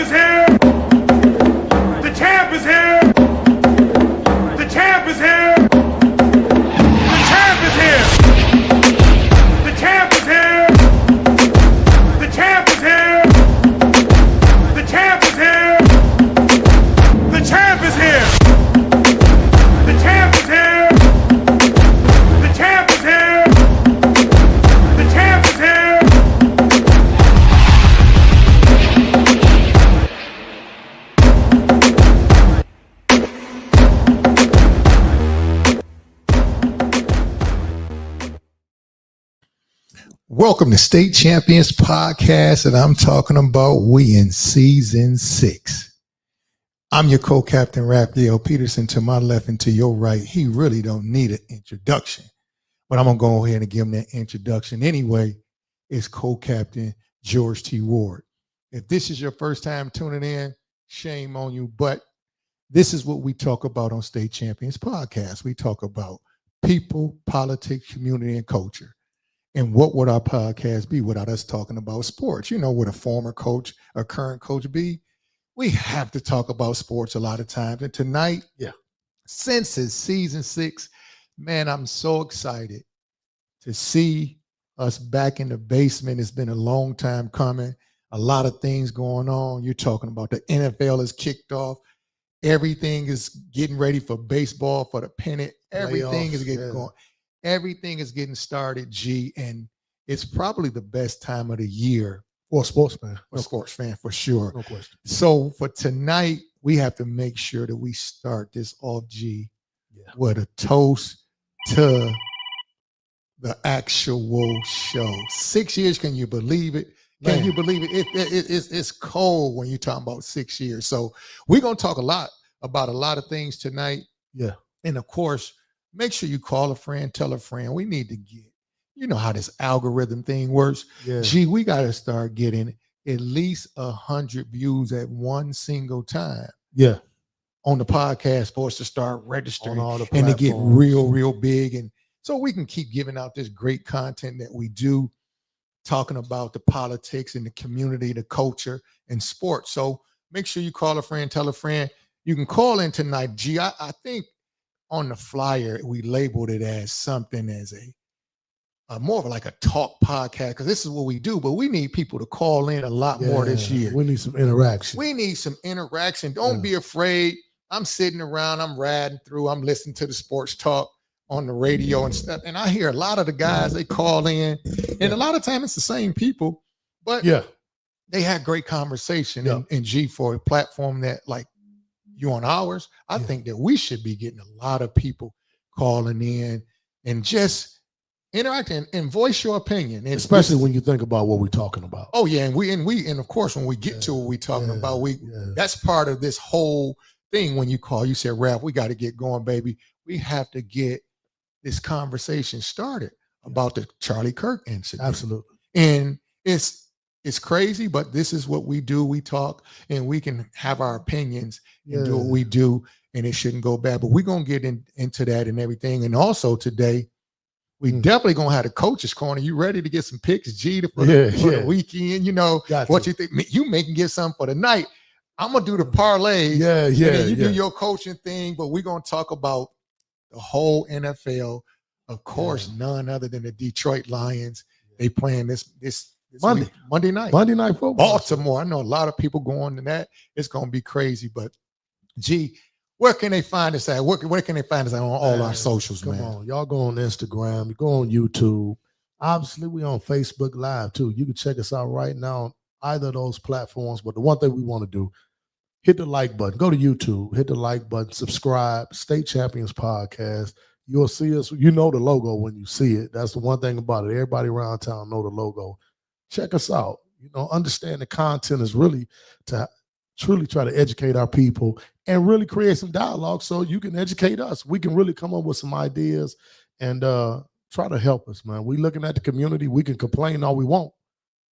is here. The champ is here. The champ is here. The champ is here. The champ is here. The champ is here. The champ is here. The champ is here. The champ is here. The champ is here. The champ is here. Welcome to State Champions Podcast, and I'm talking about we in season 6. I'm your co-captain, Raphael Peterson. To my left and to your right, he really don't need an introduction, but I'm going to go ahead and give him that introduction anyway. It's co-captain George T. Ward. If this is your first time tuning in, shame on you, but this is what we talk about on State Champions Podcast. We talk about people, politics, community, and culture. And what would our podcast be without us talking about sports? You know, would a former coach or current coach be? We have to talk about sports a lot of times. And tonight, since it's season 6, man, I'm so excited to see us back in the basement. It's been a long time coming. A lot of things going on. You're talking about the NFL has kicked off. Everything is getting ready for baseball, for the pennant. Everything is getting going. Everything is getting started, G, and it's probably the best time of the year for a sports fan. For a sports fan, for sure. No question. So for tonight, we have to make sure that we start this off, G, with a toast to the actual show. 6 years, can you believe it? Can you believe it? It's cold when you're talking about 6 years. So we're going to talk a lot about a lot of things tonight. Yeah. And of course, make sure you call a friend, tell a friend. We need to get, you know how this algorithm thing works. Yeah. Gee, we got to start getting at least 100 views at one single time. Yeah. On the podcast for us to start registering all the and to get platforms. real big. And so we can keep giving out this great content that we do, talking about the politics and the community, the culture and sports. So make sure you call a friend, tell a friend. You can call in tonight. Gee, I think on the flyer, we labeled it as something as a more of like a talk podcast, because this is what we do, but we need people to call in a lot more this year. We need some interaction. We need some interaction. Don't be afraid. I'm sitting around, I'm riding through, I'm listening to the sports talk on the radio and stuff, and I hear a lot of the guys, they call in, and a lot of times it's the same people, but they had great conversation. And G, for a platform that like you on ours, I think that we should be getting a lot of people calling in and just interacting and voice your opinion. And especially when you think about what we're talking about. Oh yeah, and of course when we get to what we're talking about, that's part of this whole thing. When you call, you said, Ralph, we got to get going, baby. We have to get this conversation started about the Charlie Kirk incident. Absolutely. And it's crazy, but this is what we do. We talk and we can have our opinions and do what we do, and it shouldn't go bad. But we're going to get into that and everything. And also today, we definitely going to have the coaches corner. You ready to get some picks, G, for the weekend? You know, what you think? You may can get some for the night. I'm going to do the parlay. You do your coaching thing, but we're going to talk about the whole NFL. Of course, none other than the Detroit Lions. They playing this Monday night football. Baltimore. I know a lot of people going to that. It's going to be crazy. But G, where can they find us at? Where can they find us at on all our socials, Come man? on, y'all go on Instagram. You go on YouTube. Obviously, we on Facebook Live too. You can check us out right now on either of those platforms. But the one thing we want to do, hit the like button. Go to YouTube. Hit the like button. Subscribe. State Champions Podcast. You'll see us. You know the logo when you see it. That's the one thing about it. Everybody around town know the logo. Check us out. You know, understand the content is really to truly try to educate our people and really create some dialogue so you can educate us. We can really come up with some ideas and try to help us, man. We looking at the community. We can complain all we want,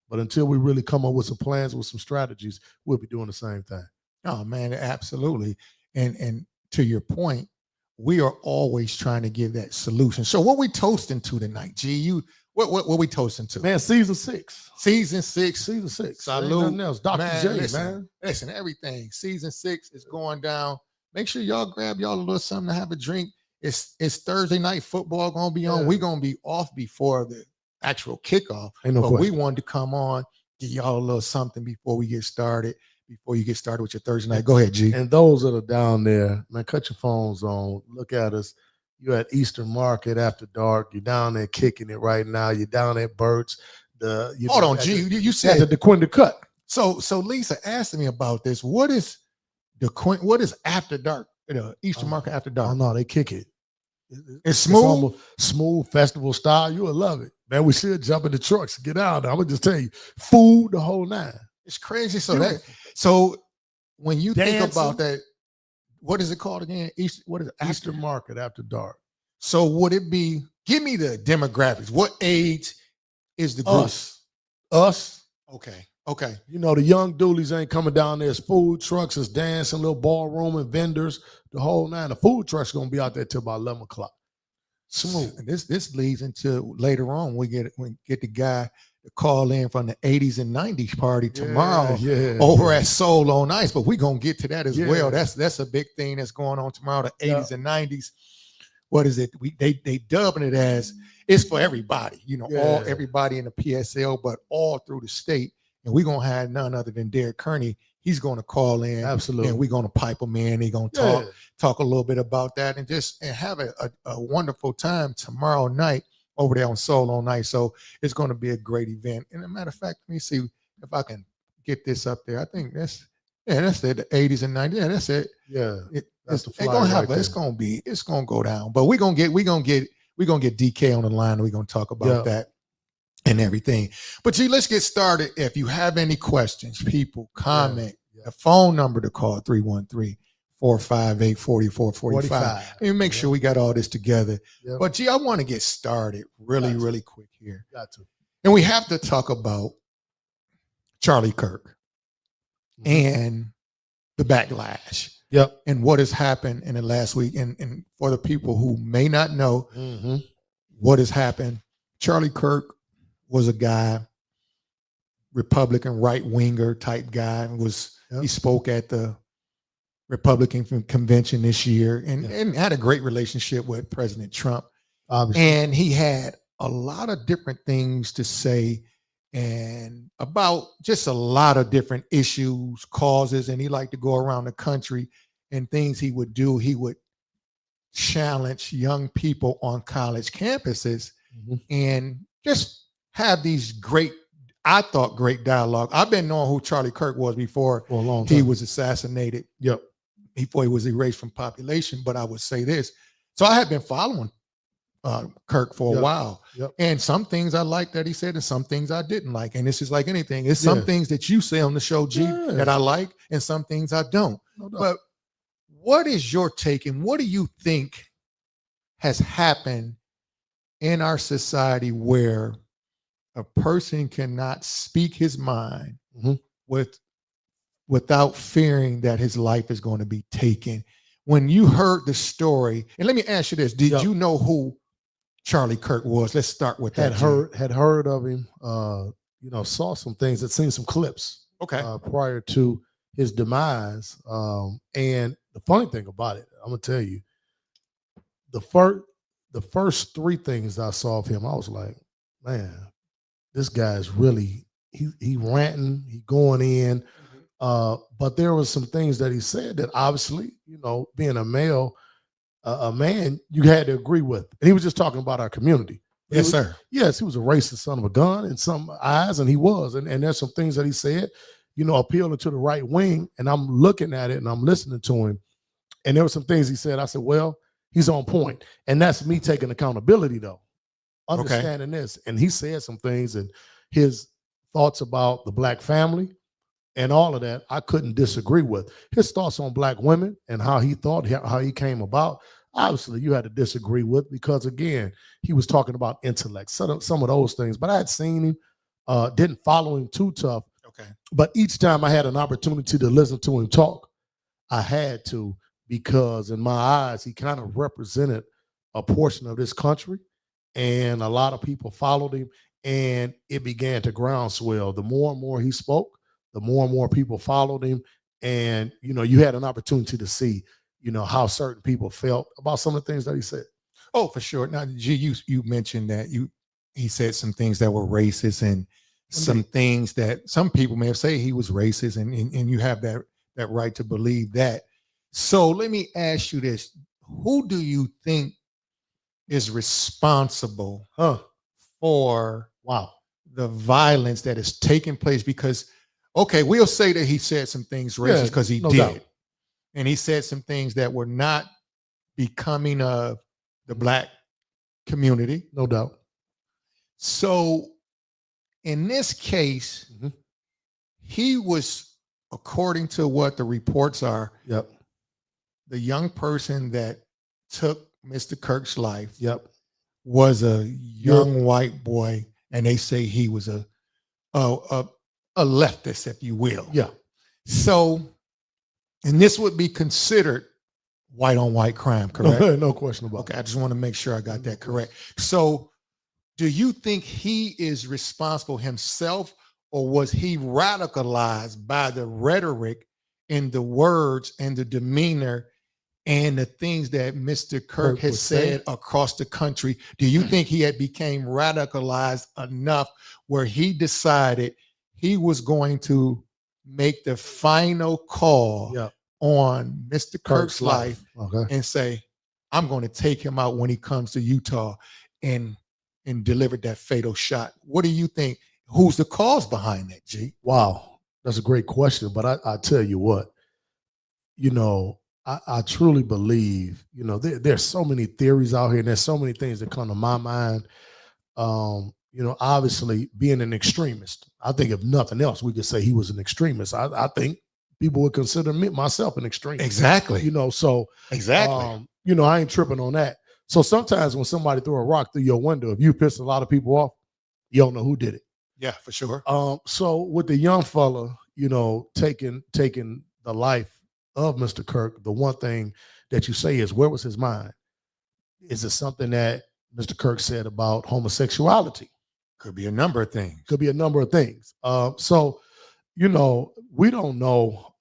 but until we really come up with some plans, with some strategies, we'll be doing the same thing. Oh, man, absolutely. And to your point, we are always trying to give that solution. So what we toasting to tonight, G? What we toasting to? Man, season 6. Season 6. Season 6. Salute. Ain't nothing else. Dr. J, listen, man. Listen, everything. Season 6 is going down. Make sure y'all grab y'all a little something to have a drink. It's Thursday night football gonna be on. We're gonna be off before the actual kickoff. Ain't no but question. we wanted to come on, give y'all a little something before we get started. Before you get started with your Thursday night. Go ahead, G. And those that are down there, man, cut your phones on. Look at us. You're at Eastern Market after dark. You're down there kicking it right now. You're down at Burt's. Hold on, G. You said the DeQuinta Cut. So Lisa asked me about this. What is after dark? Eastern Market after dark. Oh no, they kick it. It's smooth. It's almost smooth festival style. You will love it, man. We should jump in the trucks, get out. I'm gonna just tell you, food the whole 9. It's crazy. So when you Dancing. think about that, what is it called again? Eastern Market after dark. So would it be? Give me the demographics. What age is the group? Us. Okay. You know, the young doolies ain't coming down there. It's food trucks, it's dancing, little ballroom and vendors, the whole 9. The food trucks gonna be out there till about 11 o'clock. Smooth. And this leads into later on. We get the guy to call in from the 80s and 90s party tomorrow over at Soul on Ice. But we're gonna get to that as well. That's a big thing that's going on tomorrow. The 80s and 90s. What is it? They dubbing it as it's for everybody. You know, all everybody in the PSL, but all through the state. And we're gonna have none other than Derek Kearney. He's gonna call in, absolutely, and we're gonna pipe him in. He's gonna talk a little bit about that, and have a wonderful time tomorrow night over there on Soul on Night. So it's gonna be a great event. And a matter of fact, let me see if I can get this up there. I think that's it. The 80s and 90s. Yeah, that's it. Yeah, it's gonna happen. Right, it's gonna go down. But we're gonna get DK on the line. And we're gonna talk about that and everything. But G, let's get started. If you have any questions, people, comment. The phone number to call 313-458-4445. And make sure we got all this together. But G, I want to get started really quick here. Got to. And we have to talk about Charlie Kirk and the backlash. And what has happened in the last week. And for the people who may not know what has happened, Charlie Kirk was a guy, Republican right-winger type guy. He spoke at the Republican convention this year and had a great relationship with President Trump. Obviously. And he had a lot of different things to say and about just a lot of different issues, causes, and he liked to go around the country and things he would do. He would challenge young people on college campuses and just have these great dialogue. I've been knowing who Charlie Kirk was before for a long time. He was assassinated. Before he was erased from population. But I would say this. So I had been following Kirk for a while. And some things I liked that he said and some things I didn't like. And this is like anything. It's some things that you say on the show, G, that I like and some things I don't. But what is your take and what do you think has happened in our society where a person cannot speak his mind without fearing that his life is going to be taken? When you heard the story, and let me ask you this, did you know who Charlie Kirk was? Let's start with that. Had heard of him, saw some things, had seen some clips prior to his demise. And the funny thing about it, I'm gonna tell you, the first 3 things I saw of him, I was like, man, this guy's really he ranting, he going in. But there was some things that he said that obviously, being a male, a man, you had to agree with. And he was just talking about our community. Yes, sir. Yes, he was a racist son of a gun in some eyes, and he was. And there's some things that he said, appealing to the right wing. And I'm looking at it and I'm listening to him. And there were some things he said. I said, well, he's on point. And that's me taking accountability, though. Understanding this. And he said some things and his thoughts about the Black family and all of that, I couldn't disagree with. His thoughts on Black women and how he thought, how he came about, obviously you had to disagree with because, again, he was talking about intellect, some of those things. But I had seen him, didn't follow him too tough. But each time I had an opportunity to listen to him talk, I had to, because in my eyes, he kind of represented a portion of this country. and a lot of people followed him, and it began to groundswell. The more and more he spoke, the more and more people followed him, and you had an opportunity to see how certain people felt about some of the things that he said. Oh, for sure. Now, G, you mentioned that he said some things that were racist and some things that some people may have said he was racist, and you have that right to believe that. So let me ask you this: who do you think is responsible for the violence that is taking place? Because, okay, we'll say that he said some things racist because he did. Doubt. And he said some things that were not becoming of the Black community. No doubt. So in this case, he was, according to what the reports are, the young person that took Mr. Kirk's life was a young white boy, and they say he was a leftist, if you will. Yeah. So, and this would be considered white on white crime, correct? No question about it. Okay, I just want to make sure I got that correct. So, do you think he is responsible himself, or was he radicalized by the rhetoric and the words and the demeanor and the things that Mr. Kirk has said across the country? Do you think he had became radicalized enough where he decided he was going to make the final call on Mr. Kirk's life and say, I'm going to take him out when he comes to Utah and delivered that fatal shot? What do you think? Who's the cause behind that, G? Wow, that's a great question. But I tell you what, I truly believe, there's so many theories out here, and there's so many things that come to my mind. Obviously being an extremist, I think if nothing else, we could say he was an extremist. I think people would consider myself an extremist. Exactly. So exactly. I ain't tripping on that. So sometimes when somebody throw a rock through your window, if you piss a lot of people off, you don't know who did it. Yeah, for sure. So with the young fella, taking the life of Mr. Kirk, the one thing that you say is, where was his mind? Is it something that Mr. Kirk said about homosexuality? Could be a number of things. So, we don't know,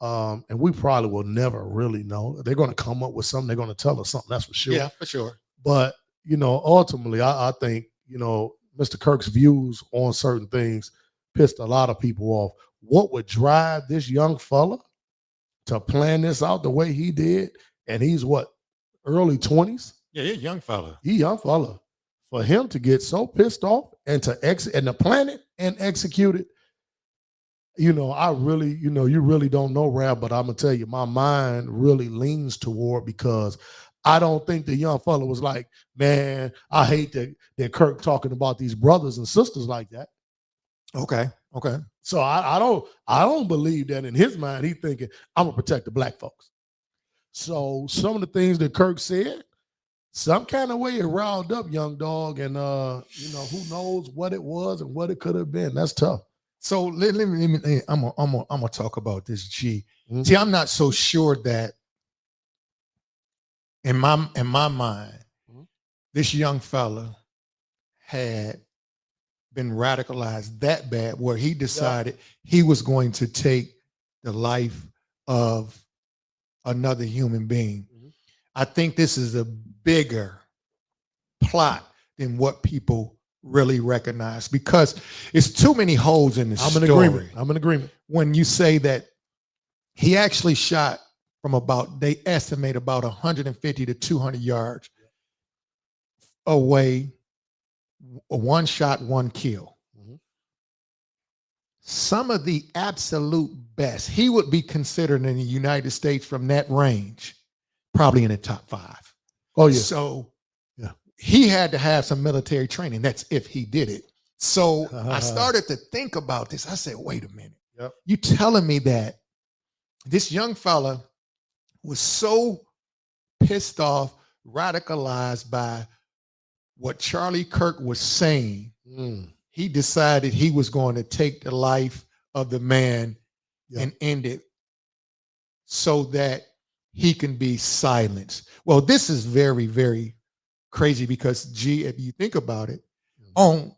and we probably will never really know. They're going to come up with something. They're going to tell us something, that's for sure. Yeah, for sure. But, ultimately, I think, Mr. Kirk's views on certain things pissed a lot of people off. What would drive this young fella to plan this out the way he did? And he's what, early 20s? Yeah, he's a young fella. He young fella. For him to get so pissed off and to plan it and execute it, I really, you really don't know, Rab, but I'm gonna tell you, my mind really leans toward, because I don't think the young fella was like, man, I hate that Kirk talking about these brothers and sisters like that. Okay. So I don't believe that in his mind he thinking, I'm gonna protect the Black folks. So some of the things that Kirk said, some kind of way it riled up young dog, and who knows what it was and what it could have been. That's tough. So let me I'm gonna talk about this, G. See, I'm not so sure that in my mind, this young fella had been radicalized that bad where he decided he was going to take the life of another human being. I think this is a bigger plot than what people really recognize, because it's too many holes in the story. I'm in agreement. When you say that he actually shot from they estimate about 150 to 200 yards away, one shot, one kill. Some of the absolute best, he would be considered in the United States from that range, probably in the top 5. Oh, yeah. So he had to have some military training. That's if he did it. So I started to think about this. I said, wait a minute. You telling me that this young fella was so pissed off, radicalized by what Charlie Kirk was saying, he decided he was going to take the life of the man and end it so that he can be silenced. Well, this is very, very crazy because G, if you think about it, on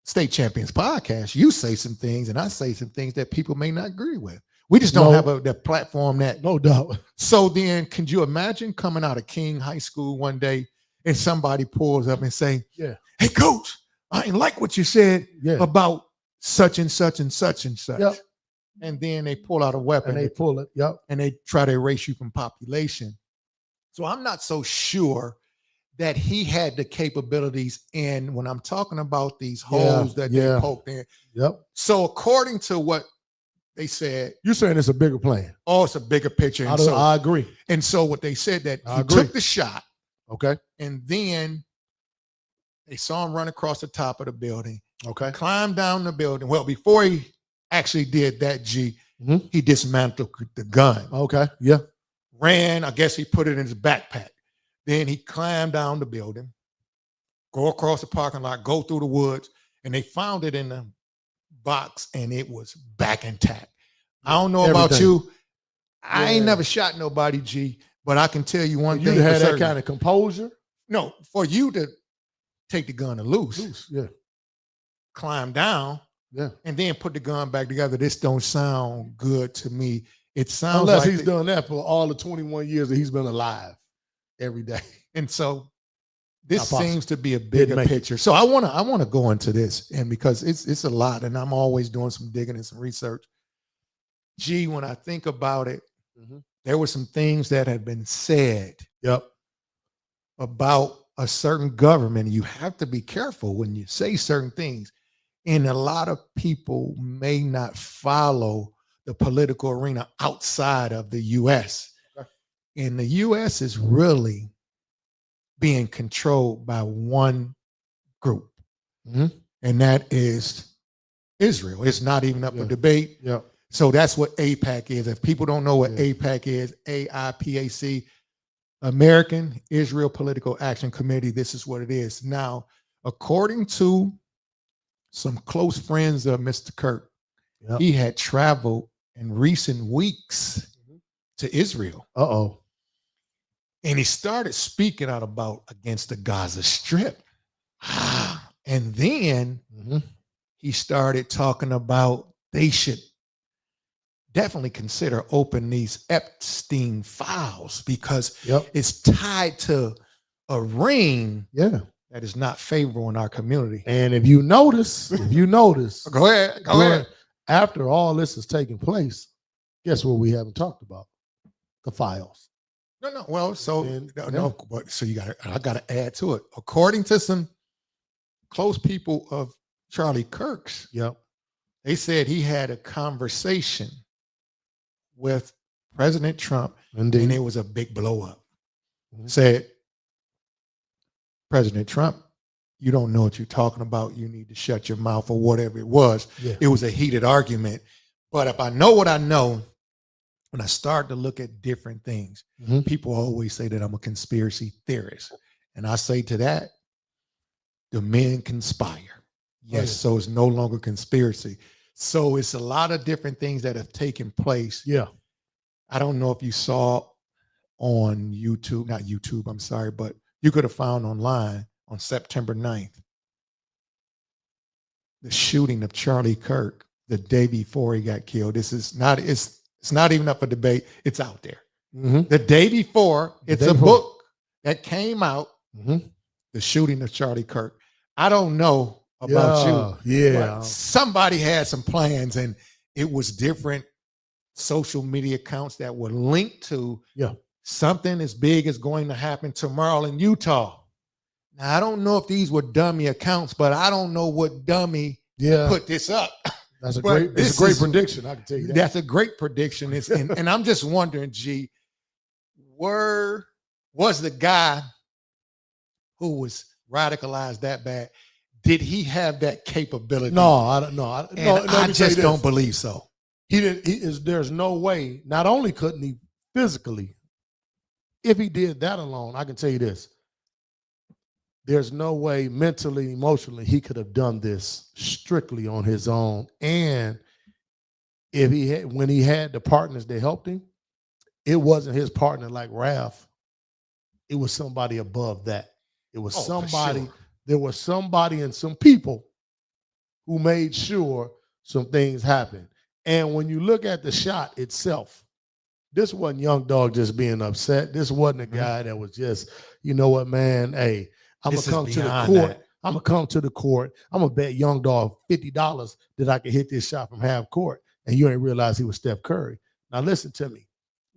State Champions podcast, you say some things and I say some things that people may not agree with. We just don't have the platform that. No doubt. So then, can you imagine coming out of King High School one day and somebody pulls up and say, yeah, hey, coach, I ain't like what you said about such and such and such and such. Yep. And then they pull out a weapon. And they pull it. Yep. And they try to erase you from population. So I'm not so sure that he had the capabilities in when I'm talking about these holes that they poked in. Yep. So according to what they said, you're saying it's a bigger plan. Oh, it's a bigger picture. And I agree. And so what they said that he took the shot. Okay. And then they saw him run across the top of the building. Okay. Climbed down the building. Well, before he actually did that, G, he dismantled the gun. Okay. Yeah. Ran. I guess he put it in his backpack. Then he climbed down the building, go across the parking lot, go through the woods, and they found it in the box, and it was back intact. I don't know about you. I ain't never shot nobody, G, but I can tell you one thing. You had that kind of composure? No, for you to take the gun and loose, climb down, and then put the gun back together. This don't sound good to me. It sounds unless like he's done that for all the 21 years that he's been alive every day. And so this seems to be a bigger picture. So I want to go into this, and because it's a lot, and I'm always doing some digging and some research. Gee, when I think about it, there were some things that had been said about a certain government. You have to be careful when you say certain things. And a lot of people may not follow the political arena outside of the U.S. And the U.S. is really being controlled by one group, and that is Israel. It's not even up for debate. So that's what AIPAC is. If people don't know what AIPAC is, AIPAC, American Israel Political Action Committee, this is what it is. Now, according to some close friends of Mr. Kirk, he had traveled in recent weeks to Israel. And he started speaking out about against the Gaza Strip. And then he started talking about they should definitely consider open these Epstein files because it's tied to a ring that is not favorable in our community. And if you notice, go ahead. After all this is taking place, guess what we haven't talked about? The files. No. Well, so I got to add to it. According to some close people of Charlie Kirk's, they said he had a conversation with President Trump, and it was a big blow up. Said, President Trump, you don't know what you're talking about. You need to shut your mouth, or whatever it was. It was a heated argument. But if I know what I know, when I start to look at different things, people always say that I'm a conspiracy theorist. And I say to that, the men conspire. Yes, so it's no longer conspiracy. So it's a lot of different things that have taken place. I don't know if you saw on YouTube, not YouTube, I'm sorry, but you could have found online on September 9th, the shooting of Charlie Kirk the day before he got killed. This is not, it's not even up for debate. It's out there. The day before, it's a book that came out, the shooting of Charlie Kirk. I don't know about you. But somebody had some plans, and it was different social media accounts that were linked to something as big is going to happen tomorrow in Utah. Now, I don't know if these were dummy accounts, but I don't know what dummy put this up. That's a great prediction. I can tell you that. That's a great prediction. And I'm just wondering, G, was the guy who was radicalized that bad, did he have that capability? No, I don't know. I just don't believe so. He didn't. There's no way. Not only couldn't he physically, if he did that alone, I can tell you this. There's no way mentally, emotionally, he could have done this strictly on his own. And if when he had the partners that helped him, it wasn't his partner like Ralph. It was somebody above that. It was Oh, for somebody, sure. there was somebody and some people who made sure some things happened. And when you look at the shot itself, this wasn't Young Dog just being upset. This wasn't a guy that was just, you know what, man, hey, I'm going This to is come to the beyond court. that. I'm going to come to the court. I'm going to bet Young Dog $50 that I can hit this shot from half court. And you ain't realize he was Steph Curry. Now, listen to me.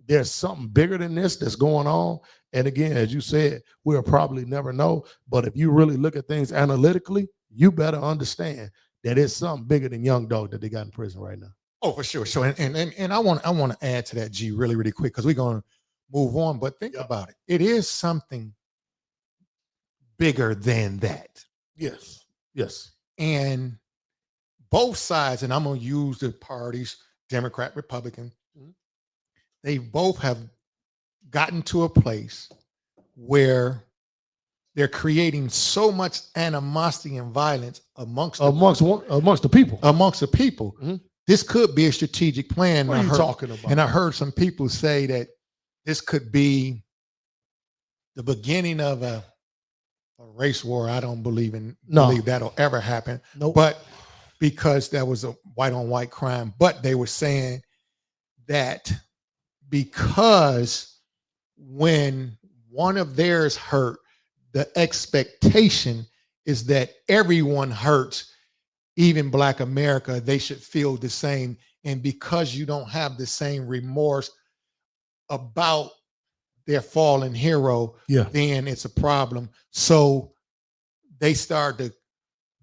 There's something bigger than this that's going on. And again, as you said, we'll probably never know. But if you really look at things analytically, you better understand that it's something bigger than Young Dog that they got in prison right now. Oh, for sure. So, and I want to add to that, G, really, really quick, because we're going to move on. But think about it. It is something bigger than that. Yes. Yes. And both sides, and I'm going to use the parties, Democrat, Republican, they both have gotten to a place where they're creating so much animosity and violence amongst the people. Amongst the people. Mm-hmm. This could be a strategic plan. What are you talking about? And I heard some people say that this could be the beginning of a race war. I don't believe that'll ever happen. Nope. But because that was a white on white crime. But they were saying that because when one of theirs hurt, the expectation is that everyone hurts, even Black America, they should feel the same. And because you don't have the same remorse about their fallen hero, then it's a problem. So they start to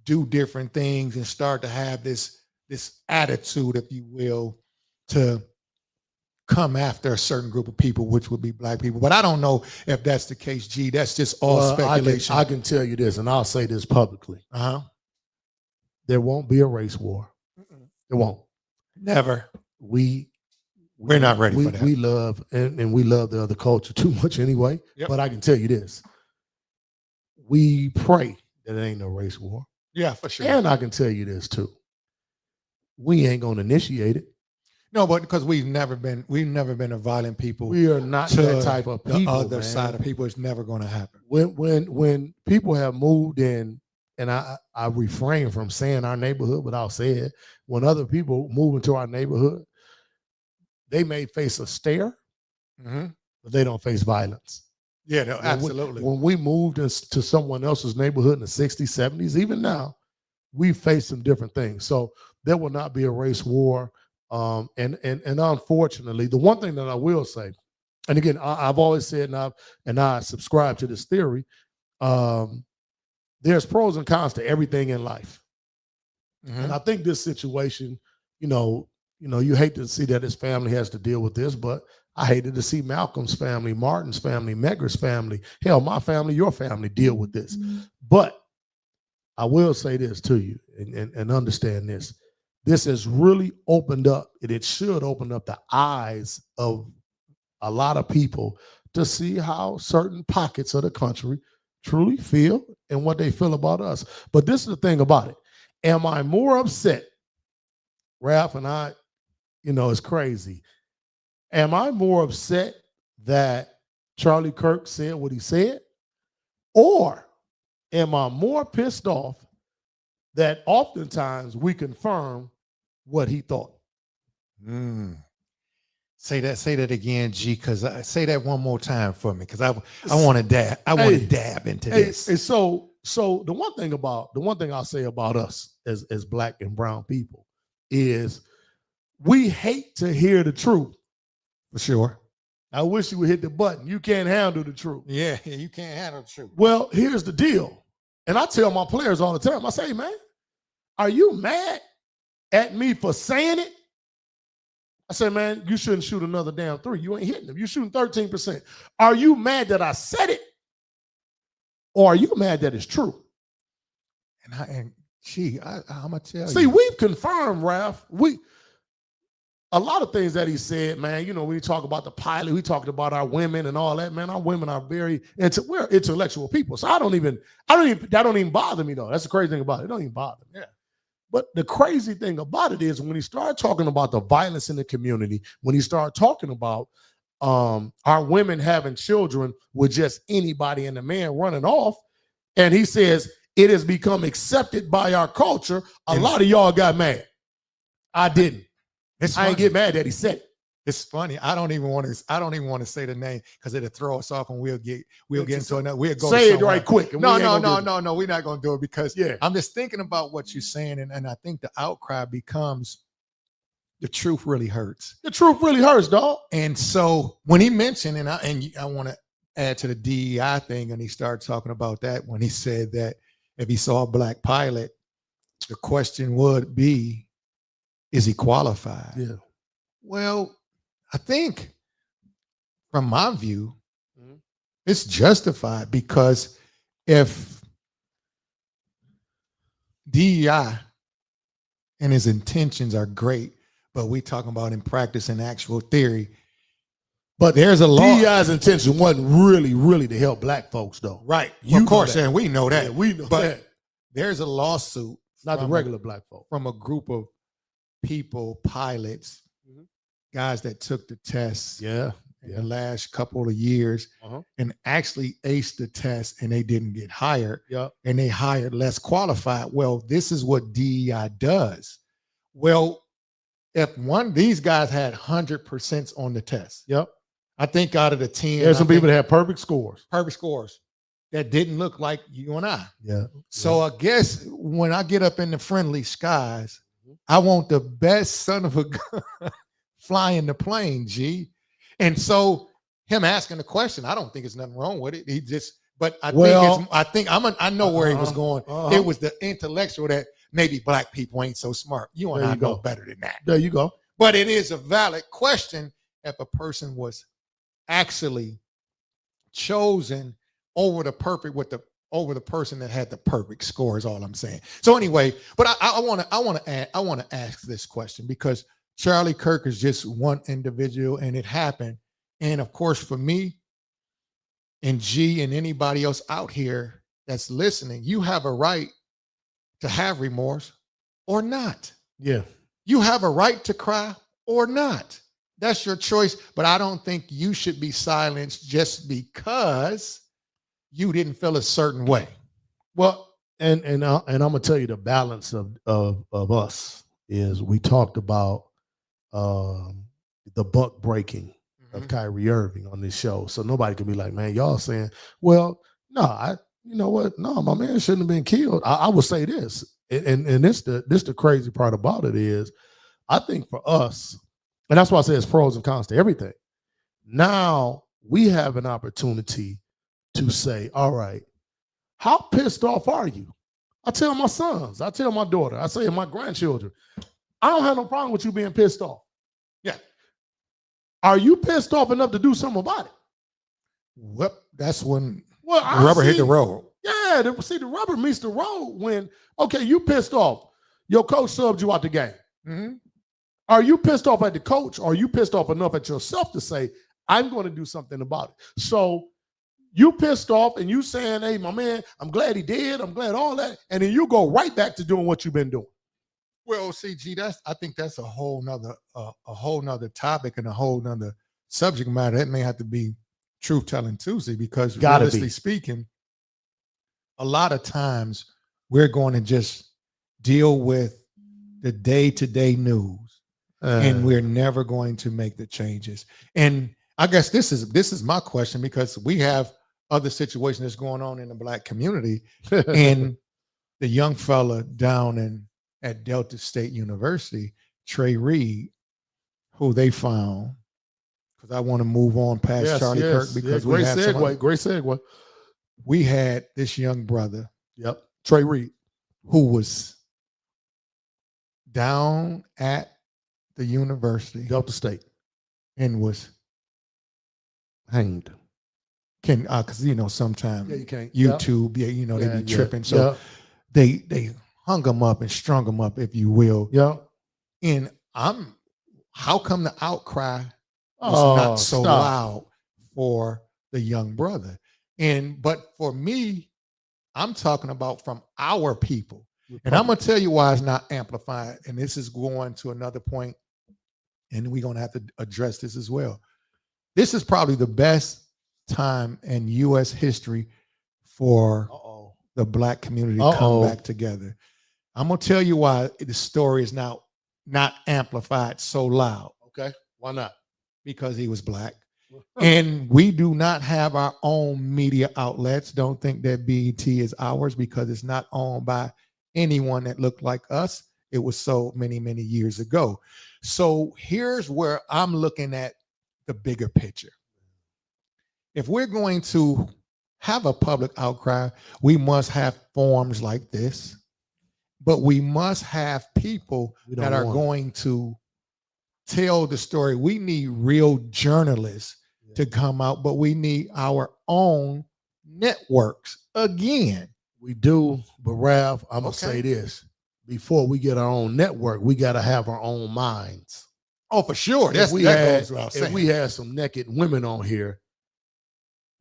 do different things and start to have this attitude, if you will, to come after a certain group of people, which would be Black people. But I don't know if that's the case, G. That's just all speculation. I can tell you this, and I'll say this publicly. There won't be a race war. There won't. Never. We're not ready for that. We love, and we love the other culture too much anyway. Yep. But I can tell you this. We pray that it ain't no race war. Yeah, for sure. And I can tell you this too. We ain't gonna initiate it. No, but because we've never been a violent people. We are not that type of people. The other man. side of people, it's never going to happen. When people have moved in, and I refrain from saying our neighborhood, but I'll say it. When other people move into our neighborhood, they may face a stare, but they don't face violence. Yeah, no, absolutely. When we moved into someone else's neighborhood in the 60s, 70s, even now, we face some different things. So there will not be a race war. And unfortunately, the one thing that I will say, and again, I've always said, and I subscribe to this theory, there's pros and cons to everything in life. And I think this situation, you hate to see that his family has to deal with this, but I hated to see Malcolm's family, Martin's family, Medgar's family, hell, my family, your family deal with this. But I will say this to you and understand this. This has really opened up, and it should open up the eyes of a lot of people to see how certain pockets of the country truly feel and what they feel about us. But this is the thing about it. Am I more upset? Ralph and I, it's crazy. Am I more upset that Charlie Kirk said what he said? Or am I more pissed off that oftentimes we confirm what he thought? Say that again, G, because say that one more time for me, because I want to dab. I want to dab into this. And so the one thing I'll say about us as Black and brown people is we hate to hear the truth. For sure. I wish you would hit the button. You can't handle the truth. Yeah, you can't handle the truth. Well, here's the deal. And I tell my players all the time, I say, man, are you mad at me for saying it? I say, man, you shouldn't shoot another damn three. You ain't hitting them. You're shooting 13%. Are you mad that I said it? Or are you mad that it's true? I'm going to tell you. See, we've confirmed, Ralph. A lot of things that he said, man, when we talk about the pilot, we talked about our women and all that, man. Our women are we're intellectual people. So that don't even bother me, though. That's the crazy thing about it. It don't even bother me. Yeah. But the crazy thing about it is when he started talking about the violence in the community, when he started talking about our women having children with just anybody and the man running off, and he says it has become accepted by our culture. A lot of y'all got mad. I didn't. I ain't get mad that he said it. It's funny. I don't even want to say the name because it'll throw us off, and we'll get into another. We'll go say it right quick. No. We're not gonna do it because I'm just thinking about what you're saying, and I think the outcry becomes the truth really hurts. The truth really hurts, dog. And so when he mentioned, and I want to add to the DEI thing, and he started talking about that when he said that if he saw a black pilot, the question would be, is he qualified? Yeah. Well, I think from my view, it's justified because if DEI and his intentions are great, but we talking about in practice and actual theory, but there's a law. DEI's intention wasn't really to help black folks, though. Right. Of course, and we know that. Yeah, we know but that. There's a lawsuit. Not the regular black folk. From a group of people, pilots, guys that took the tests in the last couple of years and actually aced the test, and they didn't get hired, and they hired less qualified. Well, this is what DEI does. Well, if these guys had 100% on the test, I think out of the 10, there's some people that have perfect scores that didn't look like you and I. So I guess when I get up in the friendly skies, I want the best son of a gun flying the plane, G. And so him asking the question, I don't think there's nothing wrong with it. He just, but I know where he was going. It was the intellectual that maybe black people ain't so smart. You and I know better than that. There you go. But it is a valid question if a person was actually chosen over the person that had the perfect score is all I'm saying. So anyway, but I want to ask this question because Charlie Kirk is just one individual and it happened. And of course, for me and G and anybody else out here that's listening, you have a right to have remorse or not. Yeah. You have a right to cry or not. That's your choice. But I don't think you should be silenced just because you didn't feel a certain way. Well, and I'm gonna tell you the balance of us is we talked about the buck breaking of Kyrie Irving on this show. So nobody can be like, man, y'all saying, well, no, you know what? No, my man shouldn't have been killed. I will say this, and this the crazy part about it is, I think for us, and that's why I say it's pros and cons to everything. Now we have an opportunity to say, all right, how pissed off are you? I tell my sons, I tell my daughter, I say my grandchildren, I don't have no problem with you being pissed off. Yeah. Are you pissed off enough to do something about it? Well, that's when the rubber hit the road. Yeah, the rubber meets the road when, okay, you pissed off. Your coach subbed you out the game. Mm-hmm. Are you pissed off at the coach, or are you pissed off enough at yourself to say, I'm going to do something about it? So you pissed off and you saying, hey, my man, I'm glad he did. I'm glad all that. And then you go right back to doing what you've been doing. Well, CG, I think that's a whole nother topic and a whole nother subject matter. That may have to be Truth Telling Tuesday because realistically speaking, a lot of times we're going to just deal with the day-to-day news and we're never going to make the changes. And I guess this is my question, because we have other situations that's going on in the black community and the young fella down at Delta State University, Trey Reed, who they found, because I want to move on past Charlie Kirk because great segue. We had this young brother, Trey Reed, who was down at the university, Delta State, and was hanged. Because sometimes you can't. YouTube, they be tripping, so they hung him up and strung him up, if you will. And how come the outcry was not so loud for the young brother? But for me, I'm talking about from our people. And I'm going to tell you why it's not amplified. And this is going to another point, and we're going to have to address this as well. This is probably the best time in U.S. history for the black community Uh-oh. come back together. I'm gonna tell you why the story is now not amplified so loud. Okay, why not? Because he was black. And we do not have our own media outlets. Don't think that BET is ours because it's not owned by anyone that looked like us. It was sold many, many years ago. So here's where I'm looking at the bigger picture. If we're going to have a public outcry, we must have forums like this, but we must have people that are going to tell the story. We need real journalists to come out, but we need our own networks again. We do, but Rav, I'm gonna say this. Before we get our own network, we got to have our own minds. Oh, for sure. If we had some naked women on here,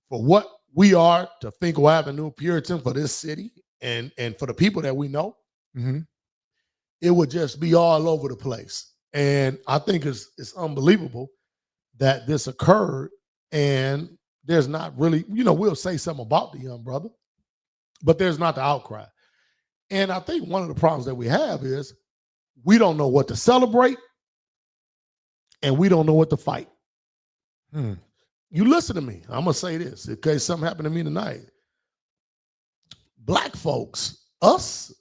for what we are to Finkel Avenue Puritan for this city and for the people that we know, it would just be all over the place. And I think it's unbelievable that this occurred, and there's not really, we'll say something about the young brother, but there's not the outcry. And I think one of the problems that we have is we don't know what to celebrate and we don't know what to fight. You listen to me. I'm going to say this in case something happened to me tonight. Black folks, us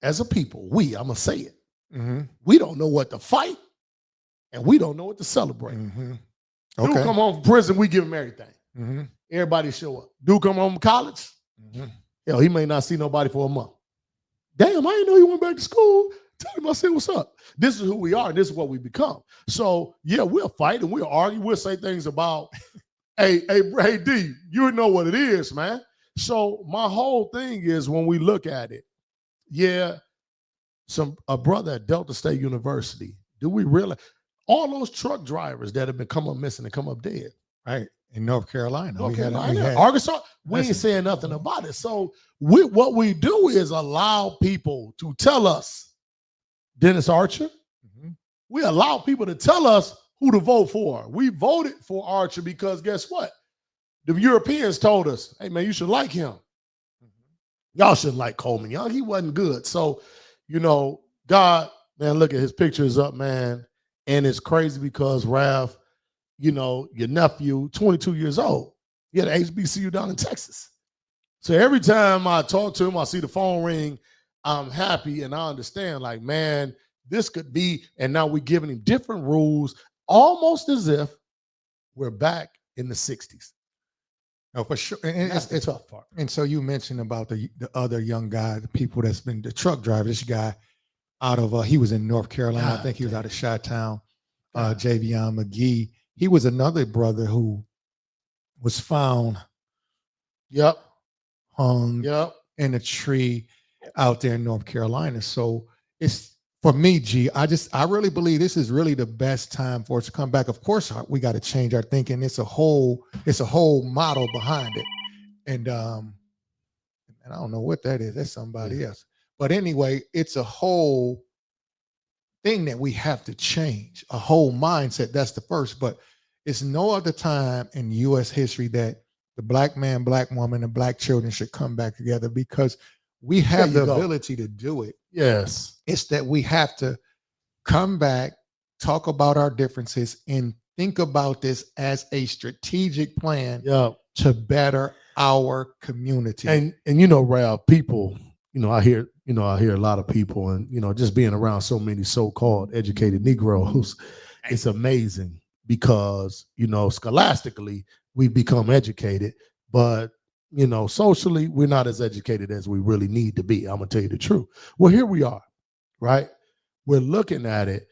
as a people, I'm going to say it. We don't know what to fight and we don't know what to celebrate. Dude come home from prison, we give him everything. Everybody show up. Dude come home from college, hell, he may not see nobody for a month. Damn, I didn't know you went back to school. Tell him I said, what's up? This is who we are, and this is what we become. So, yeah, we'll fight and we'll argue. We'll say things about, hey, D, you know what it is, man. So my whole thing is when we look at it, a brother at Delta State University, do we realize all those truck drivers that have been come up missing and come up dead? Right. In North Carolina. We had Arkansas, we ain't saying nothing about it. So what we do is allow people to tell us, Dennis Archer, we allow people to tell us who to vote for. We voted for Archer because guess what? The Europeans told us, hey, man, you should like him. Y'all shouldn't like Coleman Young. He wasn't good. So, God, man, look at his pictures up, man. And it's crazy because Ralph, your nephew, 22 years old, he had an HBCU down in Texas. So every time I talk to him, I see the phone ring, I'm happy and I understand, like, man, this could be, and now we're giving him different rules, almost as if we're back in the 60s. No, for sure. And that's the tough part. And so you mentioned about the other young guy, the people that's been the truck driver, this guy out of, he was in North Carolina. I think he was out of Chi-Town, Javion McGee. He was another brother who was found hung in a tree out there in North Carolina. So it's, for me, G, I really believe this is really the best time for us to come back. Of course, we got to change our thinking. It's a whole model behind it. And I don't know what that is. That's somebody else. But anyway, it's a whole thing that we have to change, a whole mindset. That's the first. But it's no other time in U.S. history that the black man, black woman, and black children should come back together because we have the ability to do it. Yes. It's that we have to come back, talk about our differences, and think about this as a strategic plan to better our community. And Ralph, people, I hear a lot of people, and just being around so many so-called educated Negroes, it's amazing because scholastically we've become educated, but socially we're not as educated as we really need to be. I'm gonna tell you the truth. Well, here we are, right? We're looking at it.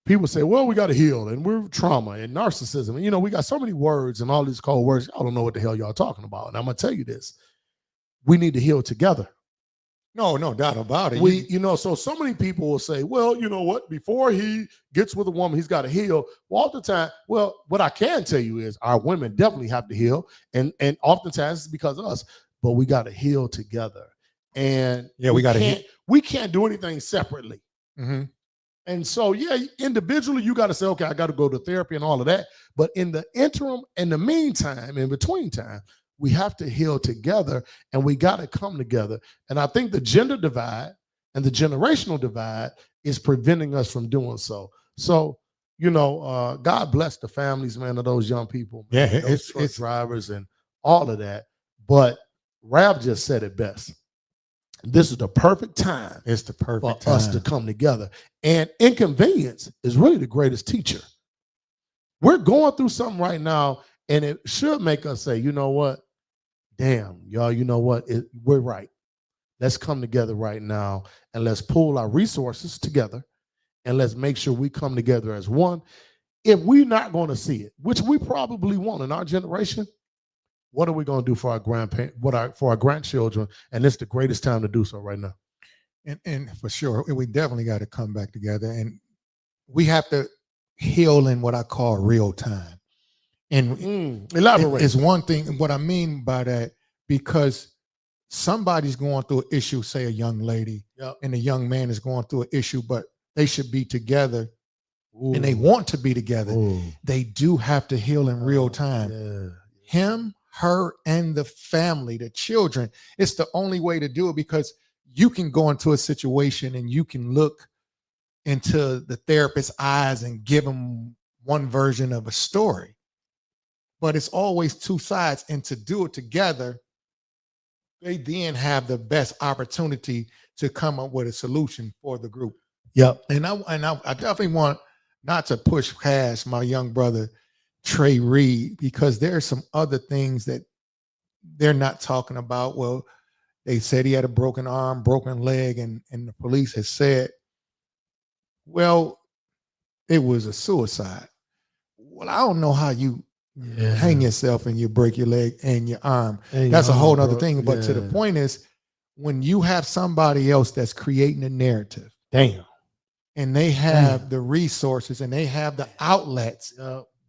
People say, well, we got to heal, and we're trauma and narcissism. And, we got so many words and all these cold words. I don't know what the hell y'all talking about. And I'm gonna tell you this: we need to heal together. No doubt about it. So many people will say, well, you know what? Before he gets with a woman, he's got to heal. Well, oftentimes, what I can tell you is our women definitely have to heal. And oftentimes it's because of us, but we got to heal together. And we can't do anything separately. And so, individually, you got to say, okay, I got to go to therapy and all of that. But in the interim, in the meantime, in between time, We have to heal together, and we got to come together. And I think the gender divide and the generational divide is preventing us from doing so. So, God bless the families, man, of those young people, man, Yeah, those truck drivers and all of that. But Rav just said it best. This is the perfect time. It's the perfect for us to come together. And inconvenience is really the greatest teacher. We're going through something right now, and it should make us say, you know what? Damn, y'all, you know what? We're right. Let's come together right now, and let's pull our resources together, and let's make sure we come together as one. If we're not going to see it, which we probably won't in our generation, what are we going to do for our grandparents, for our grandchildren? And it's the greatest time to do so right now. And for sure, we definitely got to come back together, and we have to heal in what I call real time. And elaborate. It's one thing. What I mean by that, because somebody's going through an issue, say a young lady, and a young man is going through an issue, but they should be together. Ooh. And they want to be together. Ooh. They do have to heal in real time. Yeah. Him, her, and the family, the children. It's the only way to do it, because you can go into a situation and you can look into the therapist's eyes and give them one version of a story. But it's always two sides. And to do it together, they then have the best opportunity to come up with a solution for the group. Yep. And I definitely want not to push past my young brother, Trey Reed, because there are some other things that they're not talking about. Well, they said he had a broken arm, broken leg, and the police has said, well, it was a suicide. Well, I don't know how you hang yourself and you break your leg and your arm. That's a whole other thing. But to the point is, when you have somebody else that's creating a narrative, and they have the resources and they have the outlets,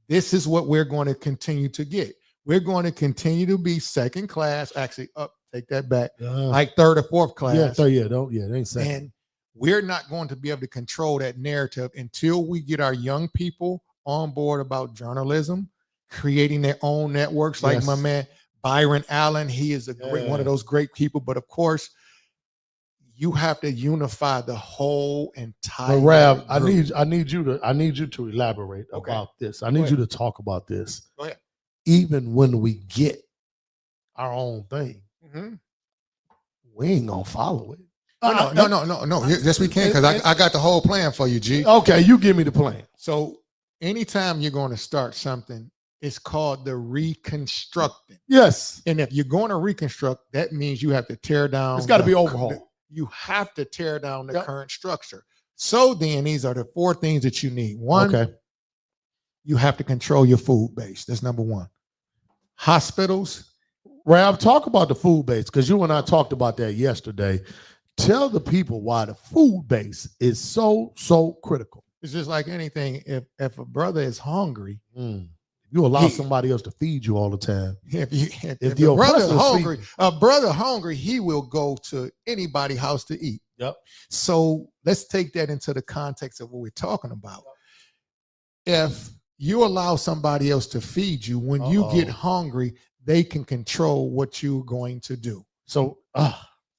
this is what we're going to continue to get. We're going to continue to be second class, actually take that back, like third or fourth class. They ain't second. And we're not going to be able to control that narrative until we get our young people on board about journalism, creating their own networks, like my man Byron Allen. He is a great one of those great people. But of course, you have to unify the whole entire. But Rav, I need you to elaborate about this. I need you to talk about this. Go ahead. Even when we get our own thing, we ain't gonna follow it. No. Yes, we can, because I got the whole plan for you, G. Okay, you give me the plan. So anytime you're going to start something, it's called the reconstructing. Yes. And if you're going to reconstruct, that means you have to tear down. It's got to be overhauled. You have to tear down the current structure. So then these are the four things that you need. One, you have to control your food base. That's number one. Hospitals. Rav, talk about the food base, because you and I talked about that yesterday. Tell the people why the food base is so critical. It's just like anything. If a brother is hungry, you allow somebody else to feed you all the time. If your brother is hungry, he will go to anybody's house to eat. Yep. So let's take that into the context of what we're talking about. If you allow somebody else to feed you, when you get hungry, they can control what you're going to do. So,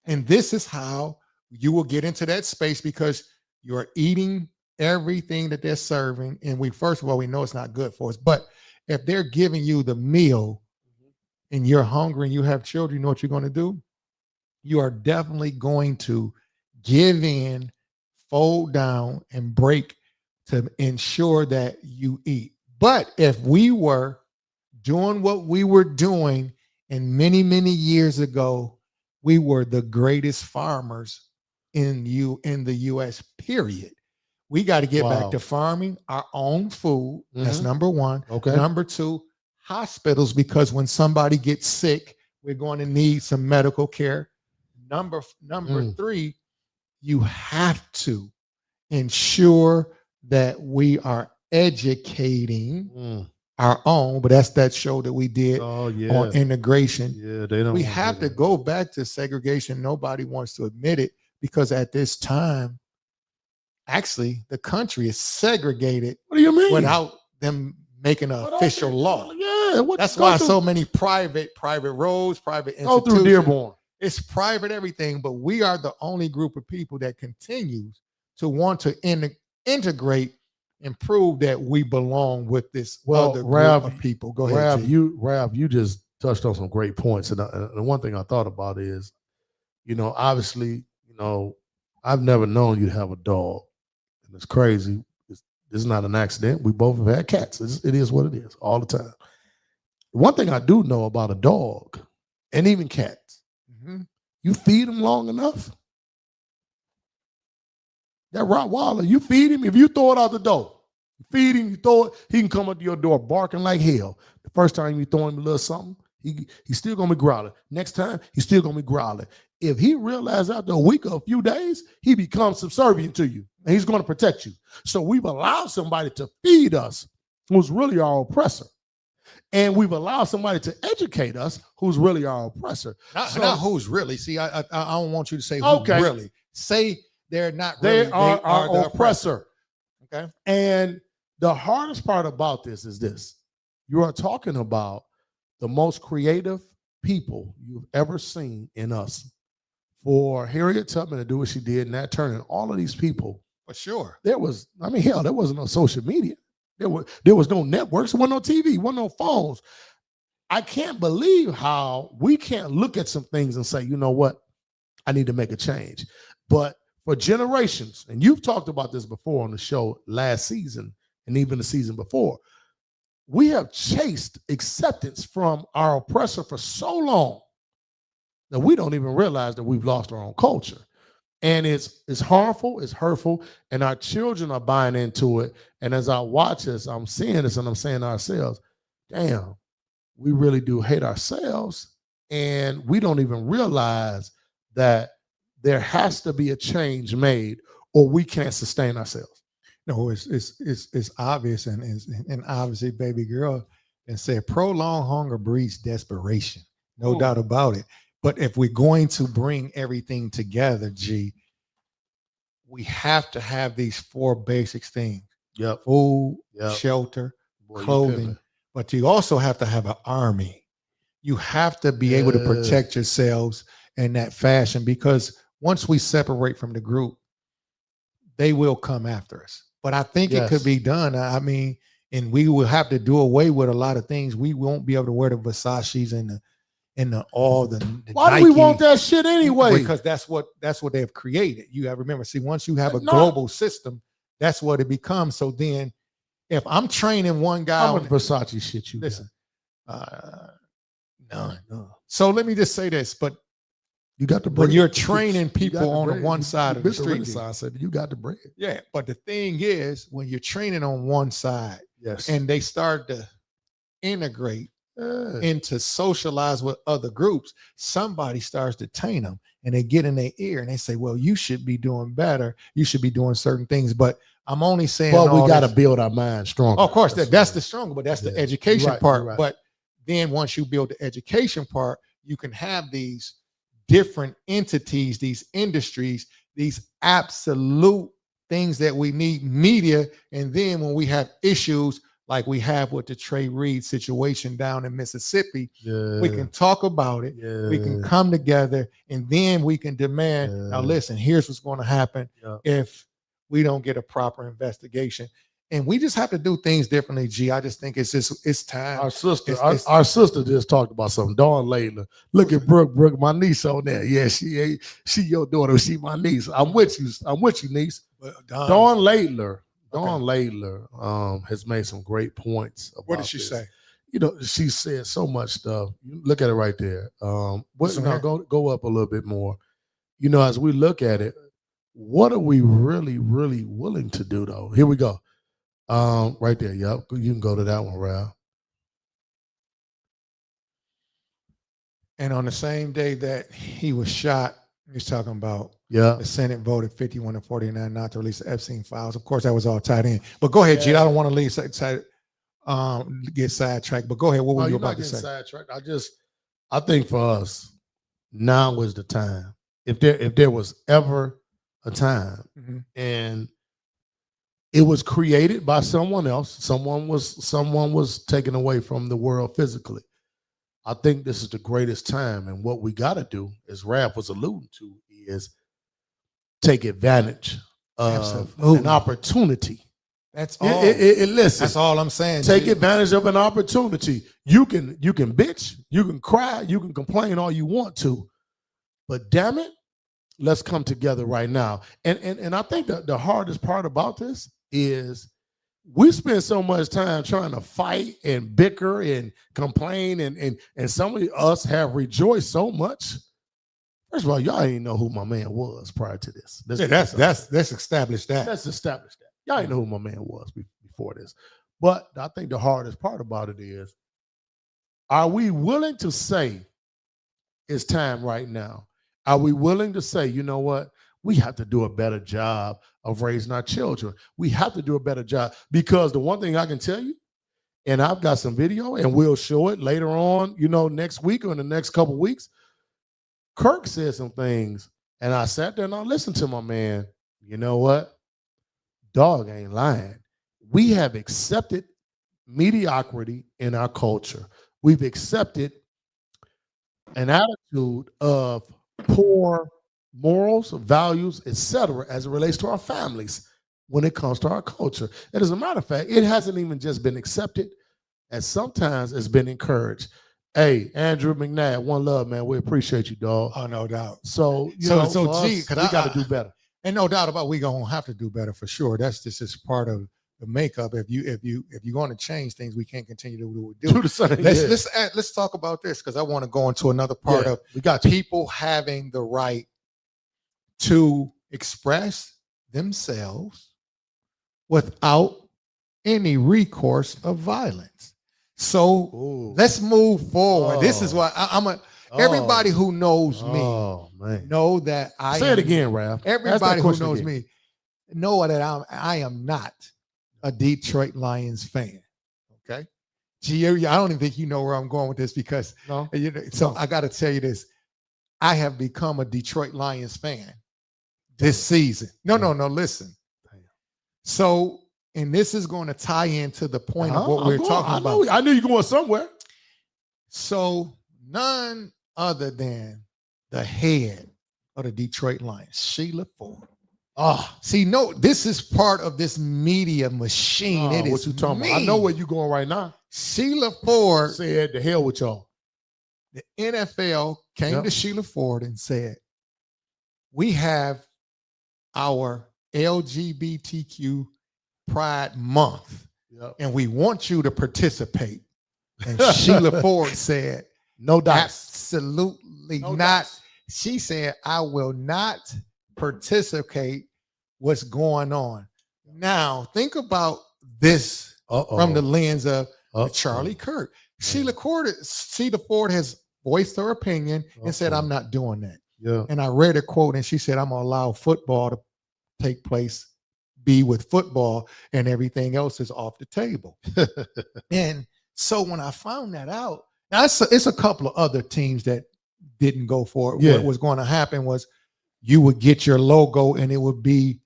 and this is how you will get into that space, because you're eating everything that they're serving. And first of all, we know it's not good for us. But if they're giving you the meal and you're hungry and you have children, you know what you're going to do? You are definitely going to give in, fold down, and break to ensure that you eat. But if we were doing what we were doing, and many, many years ago, we were the greatest farmers in the U.S., period. We got to get back to farming our own food. That's number one. Okay. Number two, hospitals, because when somebody gets sick, we're going to need some medical care. Number three, you have to ensure that we are educating our own, but that's that show that we did on integration. Yeah, they don't. We have to go back to segregation. Nobody wants to admit it, because at this time, actually, the country is segregated. What do you mean? Without them making an official law. Yeah, that's why so many private roads, private go institutions. through Dearborn. It's private everything, but we are the only group of people that continues to want to integrate and prove that we belong with this other group of people. Go ahead, G. You just touched on some great points, and the one thing I thought about is, obviously, I've never known you to have a dog, and it's crazy. It's not an accident. We both have had cats. It is what it is all the time. One thing I do know about a dog, and even cats, you feed them long enough. That Rottweiler, you feed him. If you throw it out the door, you feed him, you throw it, he can come up to your door barking like hell. The first time you throw him a little something, he's still gonna be growling. Next time, he's still gonna be growling. If he realizes after a week or a few days, he becomes subservient to you, and he's gonna protect you. So we've allowed somebody to feed us who's really our oppressor. And we've allowed somebody to educate us who's really our oppressor. Not who's really. See, I don't want you to say who really. Say they're not really. They are our the oppressor. Okay. And the hardest part about this is this. You are talking about the most creative people you've ever seen in us. For Harriet Tubman to do what she did, Nat Turner, and all of these people. For sure. There wasn't no social media. There was no networks, there wasn't no TV, wasn't no phones. I can't believe how we can't look at some things and say, you know what, I need to make a change. But for generations, and you've talked about this before on the show last season and even the season before, we have chased acceptance from our oppressor for so long that we don't even realize that we've lost our own culture. And it's harmful, it's hurtful, and our children are buying into it. And as I watch this, I'm seeing this and I'm saying to ourselves, damn, we really do hate ourselves. And we don't even realize that there has to be a change made or we can't sustain ourselves. No, it's obvious, and obviously, baby girl, and said prolonged hunger breeds desperation. No doubt about it. But if we're going to bring everything together, G, we have to have these four basic things. Yep. Food, shelter, clothing. But you also have to have an army. You have to be able to protect yourselves in that fashion, because once we separate from the group, they will come after us. But I think it could be done. I mean, and we will have to do away with a lot of things. We won't be able to wear the Versace's and all the why Nike, do we want that shit anyway? Because that's what they have created. You have to remember, see, once you have a global system, that's what it becomes. So then if I'm training one guy, how much Versace shit you listen, no. So let me just say this, but you got the bread. When you're training people on the one side of the street, said you got the bread. Yeah, but the thing is, when you're training on one side, and they start to integrate and to socialize with other groups, somebody starts to taint them, and they get in their ear and they say, well, you should be doing better. You should be doing certain things. But I'm only saying, well, we got to build our mind stronger. Of course, that's the stronger, but that's the education part. Right. But then once you build the education part, you can have these different entities, these industries, these absolute things that we need, media. And then when we have issues like we have with the Trey Reed situation down in Mississippi, we can talk about it. We can come together, and then we can demand, now listen, here's what's going to happen if we don't get a proper investigation. And we just have to do things differently, G. I just think it's time. Our sister just talked about something. Dawn Layla. Look at Brooke, my niece on there. Yeah, she your daughter. She my niece. I'm with you, niece. Dawn Layla has made some great points about what did she say? You know, she said so much stuff. Look at it right there. Go up a little bit more. You know, as we look at it, what are we really, really willing to do, though? Here we go. Right there. Yep. You can go to that one, Ralph. And on the same day that he was shot, he's talking about the Senate voted 51-49 not to release the Epstein files. Of course, that was all tied in. But go ahead, G. I don't want to get sidetracked. But go ahead. What were you about to say? Sidetracked. I think for us, now is the time. If there was ever a time, and It was created by someone else. Someone was taken away from the world physically. I think this is the greatest time, and what we got to do, as Raph was alluding to, is take advantage of an opportunity. That's all. Listen, that's all I'm saying. Take advantage of an opportunity. You can bitch, you can cry, you can complain all you want to, but damn it, let's come together right now. And I think that the hardest part about this is we spend so much time trying to fight and bicker and complain, and some of us have rejoiced so much. First of all, y'all didn't know who my man was prior to this. Let's establish that. Let's establish that. Y'all didn't know who my man was before this. But I think the hardest part about it is, are we willing to say it's time right now? Are we willing to say, you know what? We have to do a better job of raising our children. We have to do a better job, because the one thing I can tell you, and I've got some video and we'll show it later on, next week or in the next couple of weeks. Kirk said some things, and I sat there and I listened to my man. You know what? Dog ain't lying. We have accepted mediocrity in our culture. We've accepted an attitude of poor morals, values, etc., as it relates to our families when it comes to our culture. And as a matter of fact, it hasn't even just been accepted, and sometimes it's been encouraged. Hey, Andrew McNabb, one love, man. We appreciate you, dog. Oh, no doubt. So G, we got to do better. And no doubt about, we gonna have to do better for sure. That's just part of the makeup. If you're going to change things, we can't continue to do what we do. the same. Let's talk about this, because I want to go into another part of we got people having the right to express themselves without any recourse of violence. So let's move forward. This is why everybody who knows me know that I say it again, Ralph. Everybody who knows me know that I am not a Detroit Lions fan. Okay, Gee, I don't even think you know where I'm going with this, because I got to tell you this: I have become a Detroit Lions fan this season. No, listen. So. And this is going to tie into the point of what we're talking about. I knew you're going somewhere. So none other than the head of the Detroit Lions, Sheila Ford. This is part of this media machine. It is what you talking about? I know where you're going right now. Sheila Ford said, "The hell with y'all." The NFL came to Sheila Ford and said, "We have our LGBTQ Pride Month, and we want you to participate." And Sheila Ford said, "No doubt, absolutely not." She said, "I will not participate. What's going on now?" Think about this from the lens of Charlie Kirk. Sheila Ford has voiced her opinion and said, "I'm not doing that." Yeah. And I read a quote, and she said, "I'm gonna allow football to take place. Be with football, and everything else is off the table." And so when I found that out, now it's a couple of other teams that didn't go for it. What was going to happen was you would get your logo and it would be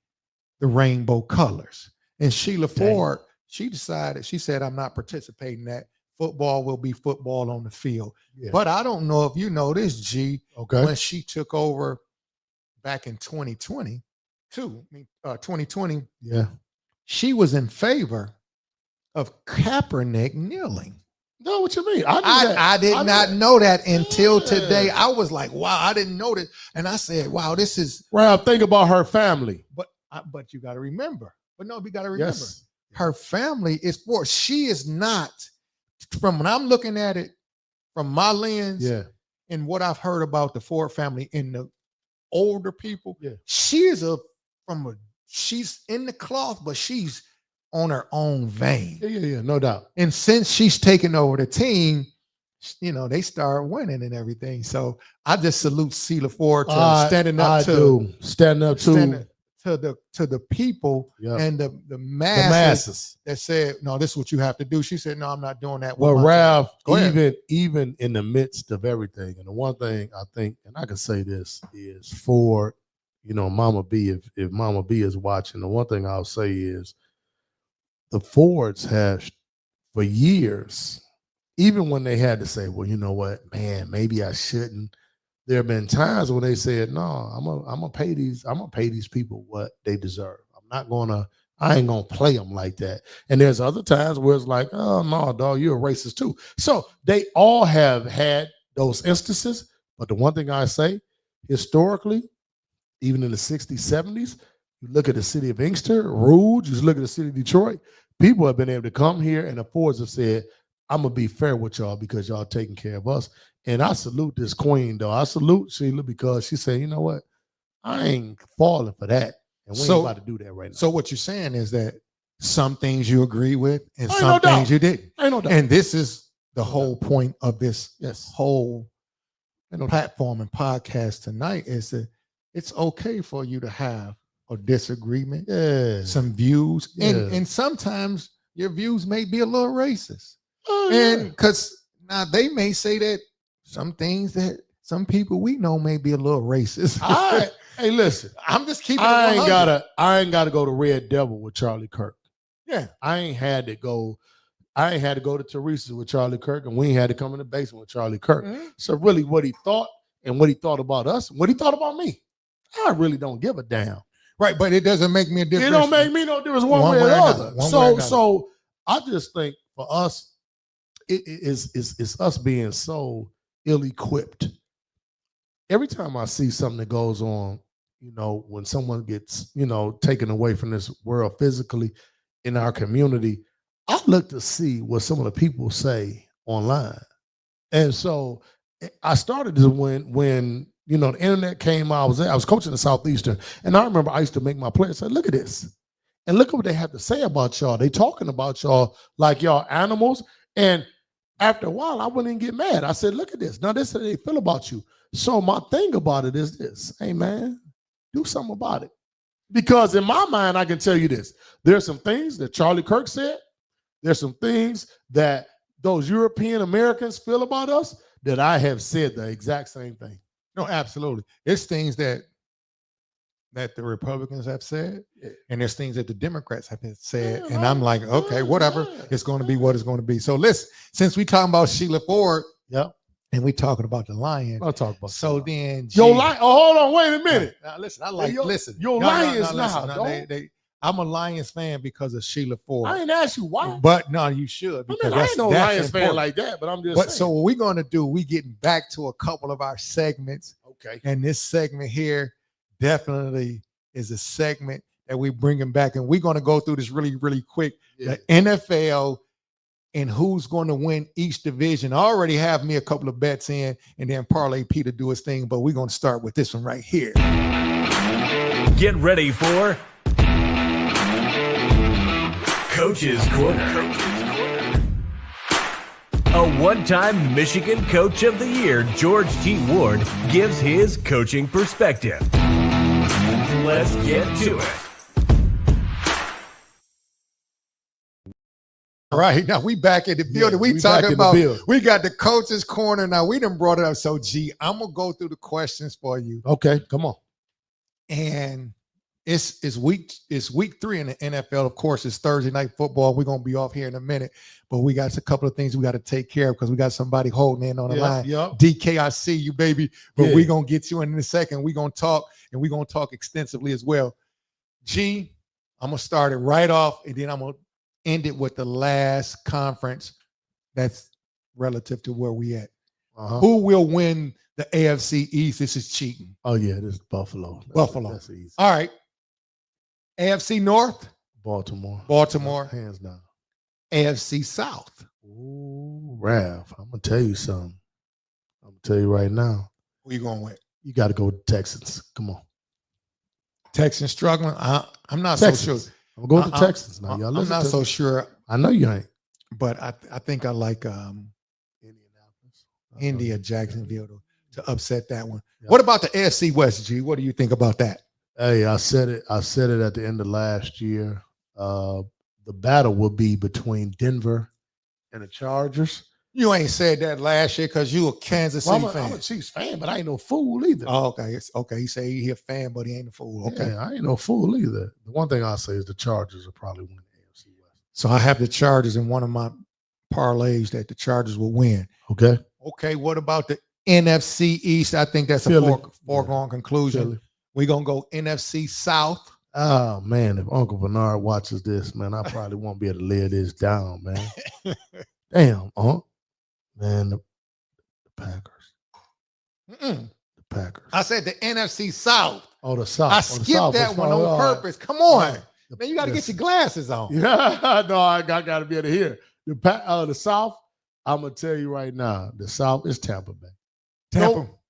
the rainbow colors. And Sheila Ford, she said, "I'm not participating in that. Football will be football on the field." But I don't know if you know this, G. When she took over back in 2020, she was in favor of Kaepernick kneeling. No, what you mean? I did not know that until today. I was like, wow, I didn't know that. And I said, wow, this is Ralph, think about her family. But you got to remember. But no, we got to remember. Her family is for. She is not, from when I'm looking at it from my lens and what I've heard about the Ford family and the older people, she is she's in the cloth, but she's on her own vein. Yeah, no doubt. And since she's taken over the team, they start winning and everything. So I just salute Sheila Ford to standing up to the people and the masses that said, "No, this is what you have to do." She said, "No, I'm not doing that." Well, Ralph, even in the midst of everything, and the one thing I think, and I can say this, is for Mama B, if Mama B is watching, the one thing I'll say is the Fords have for years, even when they had to say, well, you know what, man, maybe I shouldn't. There have been times when they said, no, I'm gonna pay these people what they deserve. I ain't gonna play them like that. And there's other times where it's like, oh no, dog, you're a racist too. So they all have had those instances. But the one thing I say, historically, even in the 60s, 70s, you look at the city of Inkster, Rouge, you look at the city of Detroit, people have been able to come here, and the Fords have said, I'm going to be fair with y'all because y'all taking care of us. And I salute this queen, though. I salute Sheila because she said, you know what? I ain't falling for that. And we ain't about to do that right now. So what you're saying is that some things you agree with and Ain't some no doubt. things you didn't. Ain't no doubt. And this is the No whole point of this Yes. whole Ain't no doubt. platform and podcast tonight is that it's okay for you to have a disagreement, Yeah. some views, Yeah. and sometimes your views may be a little racist. Oh, And because now they may say that some things that some people we know may be a little racist. Hey, listen. I'm just keeping it I 100. ain't gotta go to Red Devil with Charlie Kirk. Yeah. I ain't had to go to Teresa's with Charlie Kirk, and we ain't had to come in the basement with Charlie Kirk. Mhm. So really what he thought and what he thought about us, what he thought about me, I really don't give a damn. Right, but it doesn't make me a difference. It don't make me no difference one way or another. the other. One way or another. So I just think for us, it's us being so ill-equipped. Every time I see something that goes on, when someone gets, taken away from this world physically in our community, I look to see what some of the people say online. And so I started this when the internet came out. I was coaching the Southeastern, and I remember I used to make my players say, look at this. And look at what they have to say about y'all. They talking about y'all like y'all animals. And after a while, I wouldn't even get mad. I said, look at this. Now, this is how they feel about you. So my thing about it is this. Hey, man, do something about it. Because in my mind, I can tell you this. There's some things that Charlie Kirk said. There's some things that those European Americans feel about us that I have said the exact same thing. No, absolutely. It's things that the Republicans have said, and there's things that the Democrats have said, and I'm like, okay, whatever. It's going to be what it's going to be. So listen, since we talking about Sheila Ford, Yep. and we talking about the Lion, I'll talk about so that. then Your Lion. Oh, hold on, wait a minute. Now listen, I like listen. Your Lions now, dog. I'm a Lions fan because of Sheila Ford. I ain't asked you why. But no, you should. Because I ain't no Lions fan important. like that, but I'm just But saying. so what we're going to do, we getting back to a couple of our segments. Okay. And this segment here definitely is a segment that we bringing back. And we're going to go through this really, really quick. Yeah. The NFL and who's going to win each division. I already have me a couple of bets in, and then Parlay Peter do his thing. But we're going to start with this one right here. Get ready for Coach's Corner. A one-time Michigan Coach of the Year, George T. Ward, gives his coaching perspective. Let's get to it. All right, now we back in the building. we We back talking in the about, building. we got the Coach's Corner. Now, we done brought it up. So, G, I'm going to go through the questions for you. Okay, come on. And it's week 3 in the NFL. Of course, it's Thursday night football. We're going to be off here in a minute. But we got a couple of things we got to take care of because we got somebody holding in on the line. Yep. DK, I see you, baby. But Yeah. we're going to get you in a second. We're going to talk, and we're going to talk extensively as well. G, I'm going to start it right off, and then I'm going to end it with the last conference that's relative to where we at. Uh-huh. Who will win the AFC East? This is cheating. Oh, yeah, this is Buffalo. Buffalo. That's easy. All right. AFC North, Baltimore. Baltimore. Hands down. AFC South. Ooh, Rav, I'm going to tell you something. I'm going to tell you right now. Who you going with? You got to go with the Texans. Come on. Texans struggling? I'm not Texans. so sure. I'm going to the Texans now. Y'all I'm listen not to so me. sure, I know you ain't. but I think I like Indianapolis. India, Jacksonville to upset that one. Yeah. What about the AFC West, G? What do you think about that? Hey, I said it at the end of last year. The battle will be between Denver and the Chargers. You ain't said that last year because you a Kansas City Well, fan. I'm a Chiefs fan, but I ain't no fool either. Oh, okay. It's okay. He say he a fan, but he ain't a fool. Okay. Yeah, I ain't no fool either. The one thing I'll say is the Chargers will probably win the AFC West. So I have the Chargers in one of my parlays that the Chargers will win. Okay. Okay, what about the NFC East? I think that's Philly. a foregone conclusion. Philly. We're going to go NFC South. Oh, man, if Uncle Bernard watches this, man, I probably won't be able to lay this down, man. Damn, man, the Packers. Mm-mm. The Packers. I said the NFC South. Oh, the South. I the skipped South. that That's one fine. on All right. purpose. Come on. The- Man, you got to get listen. your glasses on. Yeah, no, I got to be able to hear. The South, I'm going to tell you right now, the South is Tampa Bay. Tampa. Nope.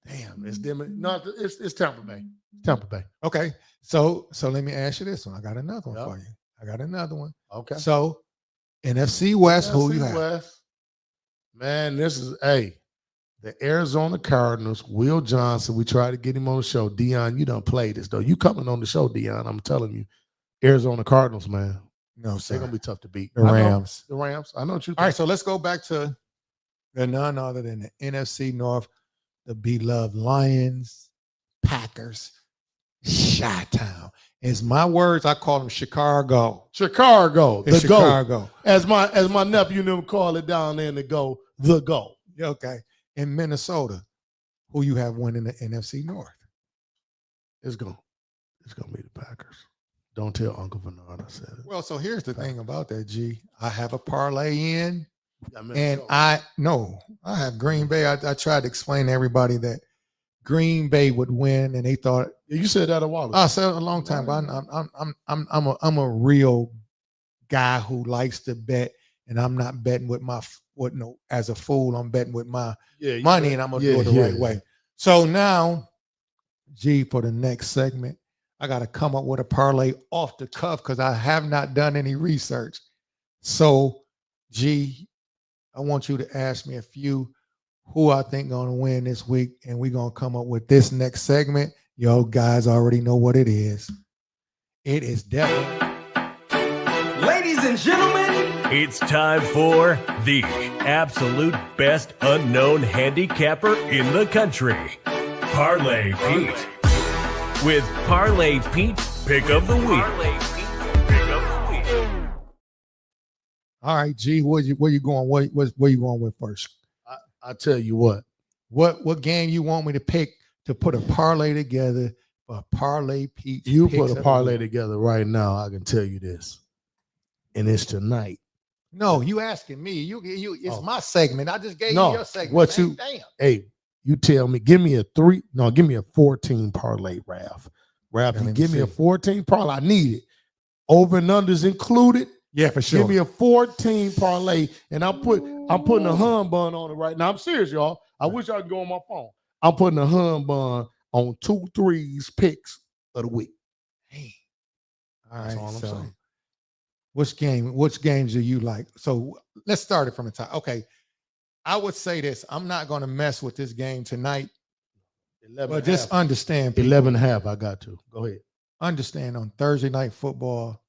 Damn, it's them. No, it's Tampa Bay. Tampa Bay. Okay. So let me ask you this one. I got another one Yep. for you. I got another one. Okay. So NFC West, who you NFC have? West. Man, this is the Arizona Cardinals, Will Johnson. We tried to get him on the show. Dion, you done played this, though. You coming on the show, Dion. I'm telling you. Arizona Cardinals, man. No, sir. They're going to be tough to beat. The Rams. The Rams. I know what you think. All right, so let's go back to the none other than the NFC North, the beloved Lions, Packers, Chi-Town. It's my words. I call them Chicago. Chicago. It's The GO. Chicago. As my nephew them call it down there in the GO. The GO. Okay. In Minnesota, who you have winning the NFC North? It's going to be the Packers. Don't tell Uncle Bernard I said it. Well, so here's the thing about that, G. I have a parlay in, Yeah, and Minnesota. I have Green Bay. I tried to explain to everybody that Green Bay would win, and they thought You said that a while ago. I said it a long time, but I'm a real guy who likes to bet, and I'm not betting with as a fool. I'm betting with my money, and I'm gonna do it the right way. So now, G, for the next segment, I got to come up with a parlay off the cuff because I have not done any research. So, G, I want you to ask me a few who I think going to win this week, and we're going to come up with this next segment. Yo, guys already know what it is. It is definitely. Ladies and gentlemen, It's time for the absolute best unknown handicapper in the country, Parlay Pete. With Parlay Pete's Pick of the Week. All right, G, where you going? Where you going with first? I tell you what. What game you want me to pick to put a parlay together for Parlay Pete? You put a parlay together right now, I can tell you this. And it's tonight. No, you asking me. You it's Oh. my segment. I just gave No, you your segment. what man. you- Damn. Hey, you tell me, give me a 14 parlay, Raph. let You me give me a see. 14 parlay. I need it. Over and unders included. Yeah, for sure. Give me a 14 parlay, and I'm putting a hun bun on it right now. I'm serious, y'all. I wish I could go on my phone. I'm putting a hun bun on 2-3's picks of the week. Hey. All right. That's all I'm so saying. which games do you like? So let's start it from the top. Okay. I would say this. I'm not going to mess with this game tonight, 11 but just understand, people, 11 and a half. I got to. Go ahead. understand on Thursday night football,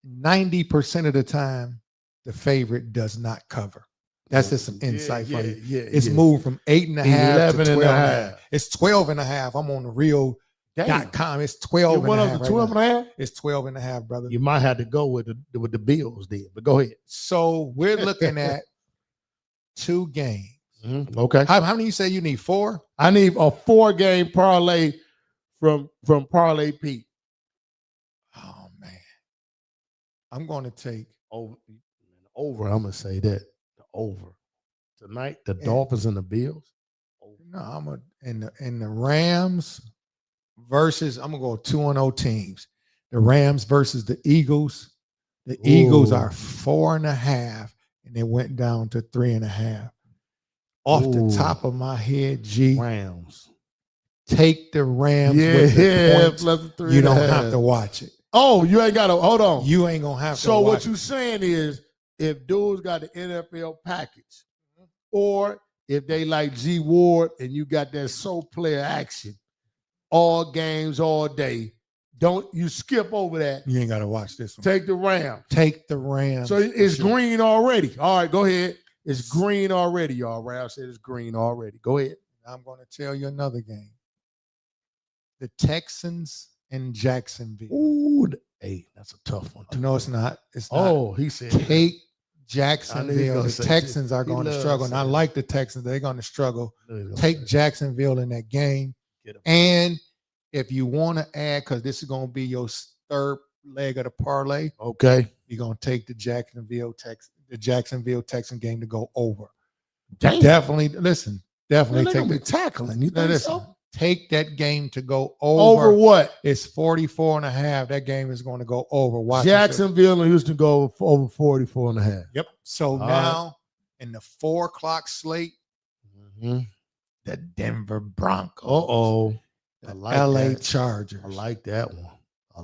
90% of the time, the favorite does not cover. That's just some insight for you. Yeah, It's moved from 8.5 to 11 12 and and a a half. half. It's 12 and a half. I'm on the real.com. It's 12 You and went a up half. to right 12 now. and a half? It's 12 and a half, brother. You might have to go with the Bills then, but go ahead. So we're looking at 2 games. Okay. How many you say you need? 4? I need a 4-game parlay from Parlay Pete. Oh, man. I'm going to take Over. I'm gonna say that the over tonight. The Yeah. Dolphins and the Bills. no. In the Rams versus, I'm going to go 2-0 teams. The Rams versus the Eagles. The Eagles Ooh. are 4.5, and they went down to 3.5. Off Ooh. the top of my head, G, Rams. take the Rams Yeah, with the points. plus the 3.5. You don't have to watch it. Oh, you ain't got to. Hold on. You ain't gonna have to. So watch what you saying is, if dudes got the NFL package, or if they like G Ward and you got that soul player action, all games, all day, don't you skip over that. You ain't got to watch this one. Take the Rams. Take the Rams. So it's for sure. green already. All right, go ahead. It's green already, y'all. Ralph said it's green already. Go ahead. I'm going to tell you another game. The Texans and Jacksonville. Ooh, 8. That's a tough one. No, it's not. It's not. Oh, he said Take I Jacksonville. knew he was The gonna say Texans are he going to loves struggle, and I saying like the Texans. They're going to struggle. I knew he was gonna Take say that. Jacksonville in that game. Get him. And if you want to add, because this is going to be your third leg of the parlay, Okay. you're going to take the Jacksonville Texan game to go over. Damn. Definitely, listen, definitely Man, they take gonna be the tackling. You no, think listen, so? take that game to go Over over. what? It's 44.5. That game is going to go over. Watch it. Jacksonville and Houston go over 44.5. Yep. So All now in the 4:00 slate, Mm-hmm. the Denver Broncos. Uh-oh. The I like LA that. Chargers. I like that one.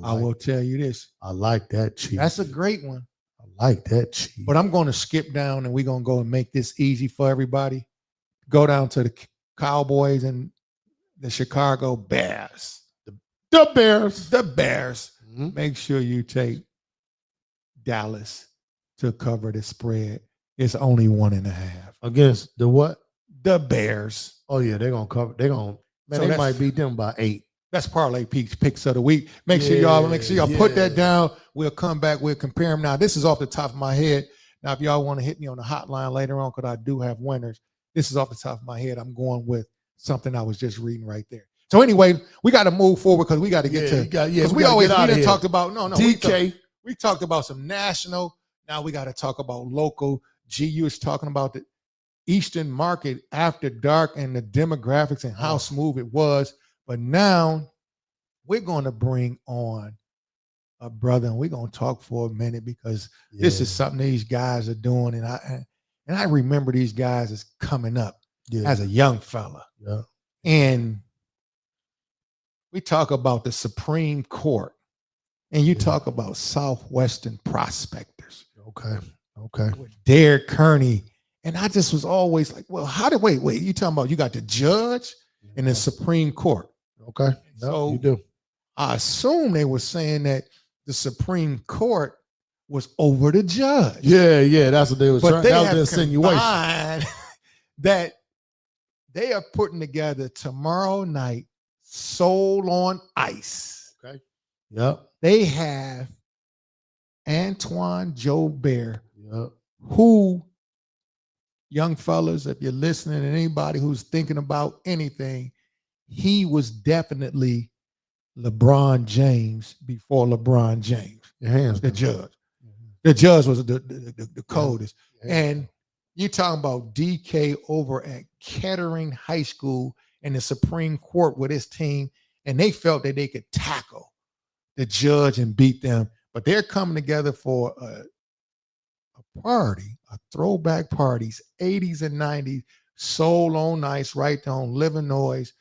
I will tell you this. I like that, Chief. That's a great one. I like that, Chief. But I'm going to skip down and we're going to go and make this easy for everybody. Go down to the Cowboys and the Chicago Bears. the Bears. The Bears. Mhm. Make sure you take Dallas to cover the spread. It's only 1.5. Against the what? The Bears. Oh, yeah, they're going to cover. They're going to, man, So they that's- might beat them by 8. That's parlay picks of the week. Make sure y'all put that Yeah. down. We'll come back. We'll compare them. Now, this is off the top of my head. Now, if y'all want to hit me on the hotline later on, because I do have winners. This is off the top of my head. I'm going with something I was just reading right there. So anyway, we got to move forward because we got to get to. Because we didn't talk about we talked about some national. Now we got to talk about local. GU is talking about the Eastern market after dark and the demographics and how smooth it was. But now we're going to bring on a brother and we're going to talk for a minute because this is something these guys are doing. And I remember these guys as coming up as a young fella. Yeah. And we talk about the Supreme Court and you talk about Southwestern prospectors. Okay. With Derek Kearney. And I just was always like, well, wait, you talking about you got the judge and the Supreme Court. Okay. So you do. I assume they were saying that the Supreme Court was over the judge. Yeah, that's what they was But trying. they That was have the insinuation. combined that they are putting together tomorrow night Soul on Ice. Okay. Yep. They have Antoine Jobert, Yep. who, young fellas, if you're listening, and anybody who's thinking about anything, he was definitely LeBron James before LeBron James. Your hands. The judge. The judge was the coldest. And you're talking about DK over at Kettering High School and the Supreme Court with his team, and they felt that they could tackle the judge and beat them. But they're coming together for a party, a throwback parties, 80s and 90s, Soul on Ice, right there on Livernois,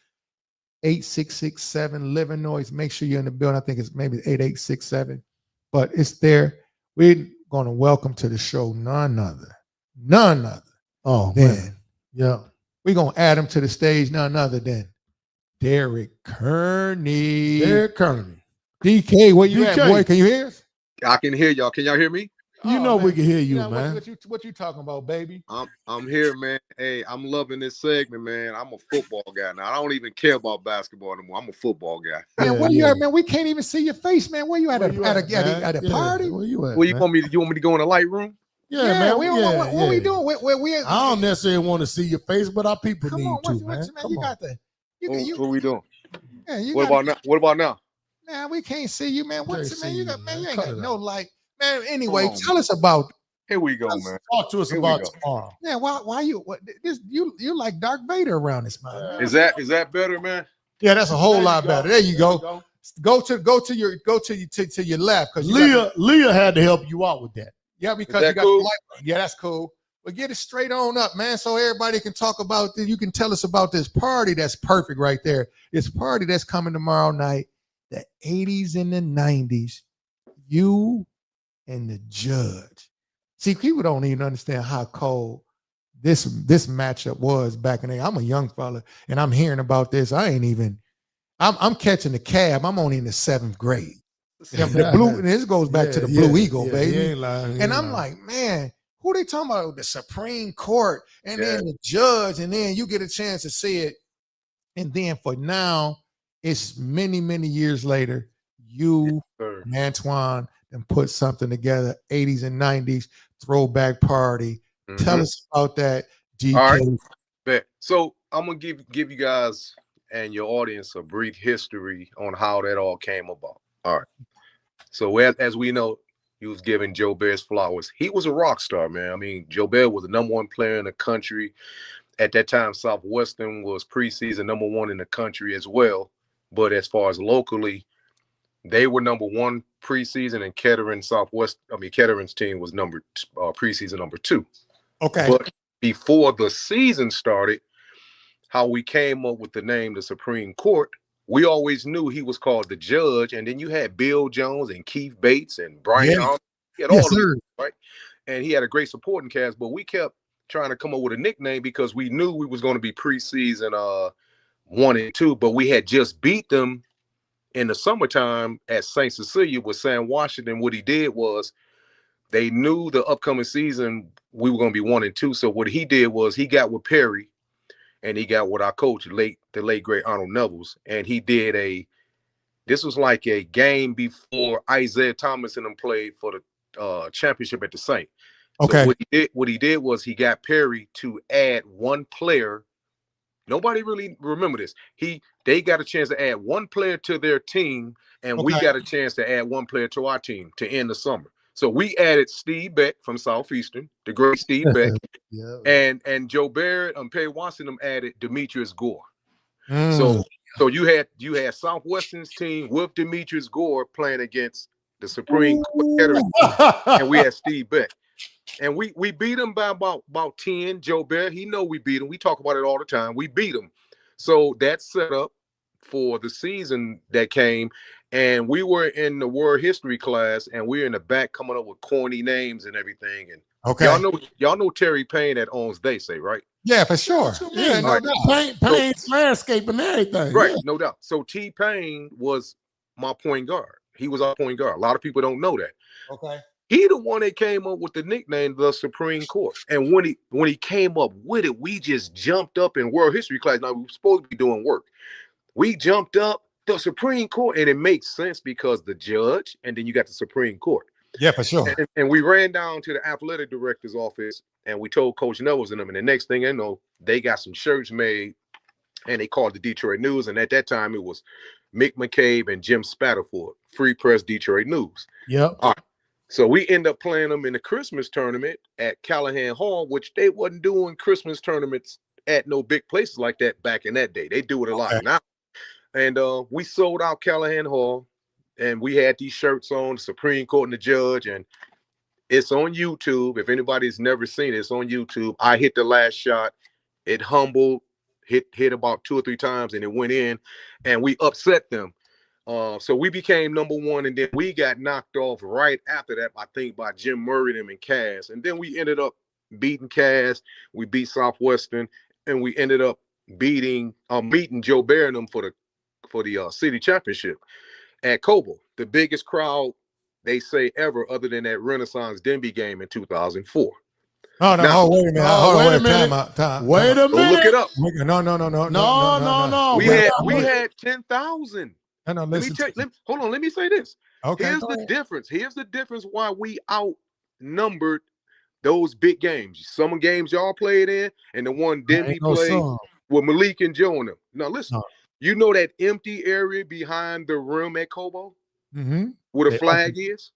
8667 Livernois. Make sure you're in the building. I think it's maybe 8867, but it's there. We're going to welcome to the show none other. Oh, Then man. Yeah. we're going to add him to the stage, none other than Derek Kearney. Derek Kearney. DK, where you at, DK. boy? Can you hear us? I can hear y'all. Can y'all hear me? You know we can hear you, man. What you talking about, baby? I'm here, man. Hey, I'm loving this segment, man. I'm a football guy now. I don't even care about basketball anymore. I'm a football guy. Man, where you at, man? We can't even see your face, man. Where you at? At a party? Where you at? Well, you want me to go in the light room? Yeah, man. What we doing? Where we at? I don't necessarily want to see your face, but our people Come need on, to, what man. you Come got on. the. What we doing? Yeah, you What about now? What about now? Man, we can't see you, man. What's it, man? see You you, got, man, man. you ain't Cut got it no out. light, man. Anyway, Come on, tell us about. Here we go, man. Talk to us Here we about go. tomorrow. Man, why you you're like Darth Vader around this man. Is that better, man? Yeah, that's a whole There you lot go. better. There you There go. Go to your left because Leah had to help you out with that. yeah, because Is you that got cool? the light. Yeah, that's cool. But get it straight on up, man, so everybody can talk about this. You can tell us about this party that's perfect right there. This party that's coming tomorrow night, the 80s and the 90s. You and the judge. See, people don't even understand how cold this matchup was back in the day. I'm a young fella and I'm hearing about this. I'm catching the cab. I'm only in the 7th grade. The blue, and this goes back to the Blue Eagle, baby. He ain't lying, And I'm like, man, who they talking about? The Supreme Court and then the judge, and then you get a chance to see it. And then for now, it's many, many years later, you Sir. and Antoine and put something together, 80s and 90s throwback party. Tell us about that, GK. All right. Bet. So I'm gonna give you guys and your audience a brief history on how that all came about. All right. So as we know, he was giving Joe Bear's flowers. He was a rock star, man. I mean, Joe Bear was the #1 player in the country. At that time, Southwestern was preseason #1 in the country as well. But as far as locally, they were #1 preseason, and Kettering's team was preseason #2. Okay. But before the season started, how we came up with the name the Supreme Court, we always knew he was called the Judge, and then you had Bill Jones and Keith Bates and Brian Arnold. He had all of them, right? And he had a great supporting cast, but we kept trying to come up with a nickname because we knew we was going to be preseason 1 and 2, but we had just beat them in the summertime at St. Cecilia with Sam Washington. What he did was they knew the upcoming season we were going to be 1 and 2. So what he did was he got with Perry and he got with our coach, the late great Arnold Nevels, and he did this was like a game before Isaiah Thomas and them played for the championship at the Saint. Okay. So what he did was he got Perry to add one player. Nobody really remember this. They got a chance to add one player to their team, and we got a chance to add one player to our team to end the summer. So we added Steve Beck from Southeastern, the great Steve Beck, and Joe Barrett and Perry Washington added Demetrius Gore. So you had Southwestern's team with Demetrius Gore playing against the Supreme Court, and we had Steve Beck. And we beat him by about 10. Joe Barrett, he know we beat him. We talk about it all the time. We beat him. So that set up for the season that came. And we were in the world history class, and we were in the back coming up with corny names and everything. And y'all know Terry Payne that owns They Say, right? Yeah, for sure. Yeah, no doubt. Payne's landscape and everything. Right, yeah. No doubt. So T-Pain was my point guard. He was our point guard. A lot of people don't know that. Okay. He the one that came up with the nickname the Supreme Court. And when he came up with it, we just jumped up in world history class. Now we were supposed to be doing work. We jumped up the Supreme Court, and it makes sense because the judge, and then you got the Supreme Court. Yeah, for sure. And we ran down to the athletic director's office, and we told Coach Nevels and them. And the next thing I know, they got some shirts made, and they called the Detroit News. And at that time, it was Mick McCabe and Jim Spatterford, Free Press Detroit News. Yep. All right. So we end up playing them in the Christmas tournament at Callahan Hall, which they wasn't doing Christmas tournaments at no big places like that back in that day. They do it a lot now. And we sold out Callahan Hall, and we had these shirts on, the Supreme Court and the judge, and it's on YouTube. If anybody's never seen it, it's on YouTube. I hit the last shot. It humbled, hit about 2 or 3 times, and it went in, and we upset them. So we became #1, and then we got knocked off right after that, I think, by Jim Murray and Cass. And then we ended up beating Cass. We beat Southwestern, and we ended up meeting Joe Bear and them for the city championship at Cobo, the biggest crowd they say ever, other than that Renaissance Denby game in 2004. Oh no! Now, wait a minute! wait a minute! Wait a minute! Look it up. No! We had 10,000. No, listen. Hold on. Let me say this. Okay. Here's the difference. Here's the difference why we outnumbered those big games. Some games y'all played in, and the one Denby played with Malik and Joe and them. Now listen. You know that empty area behind the rim at Cobo, where the flag is?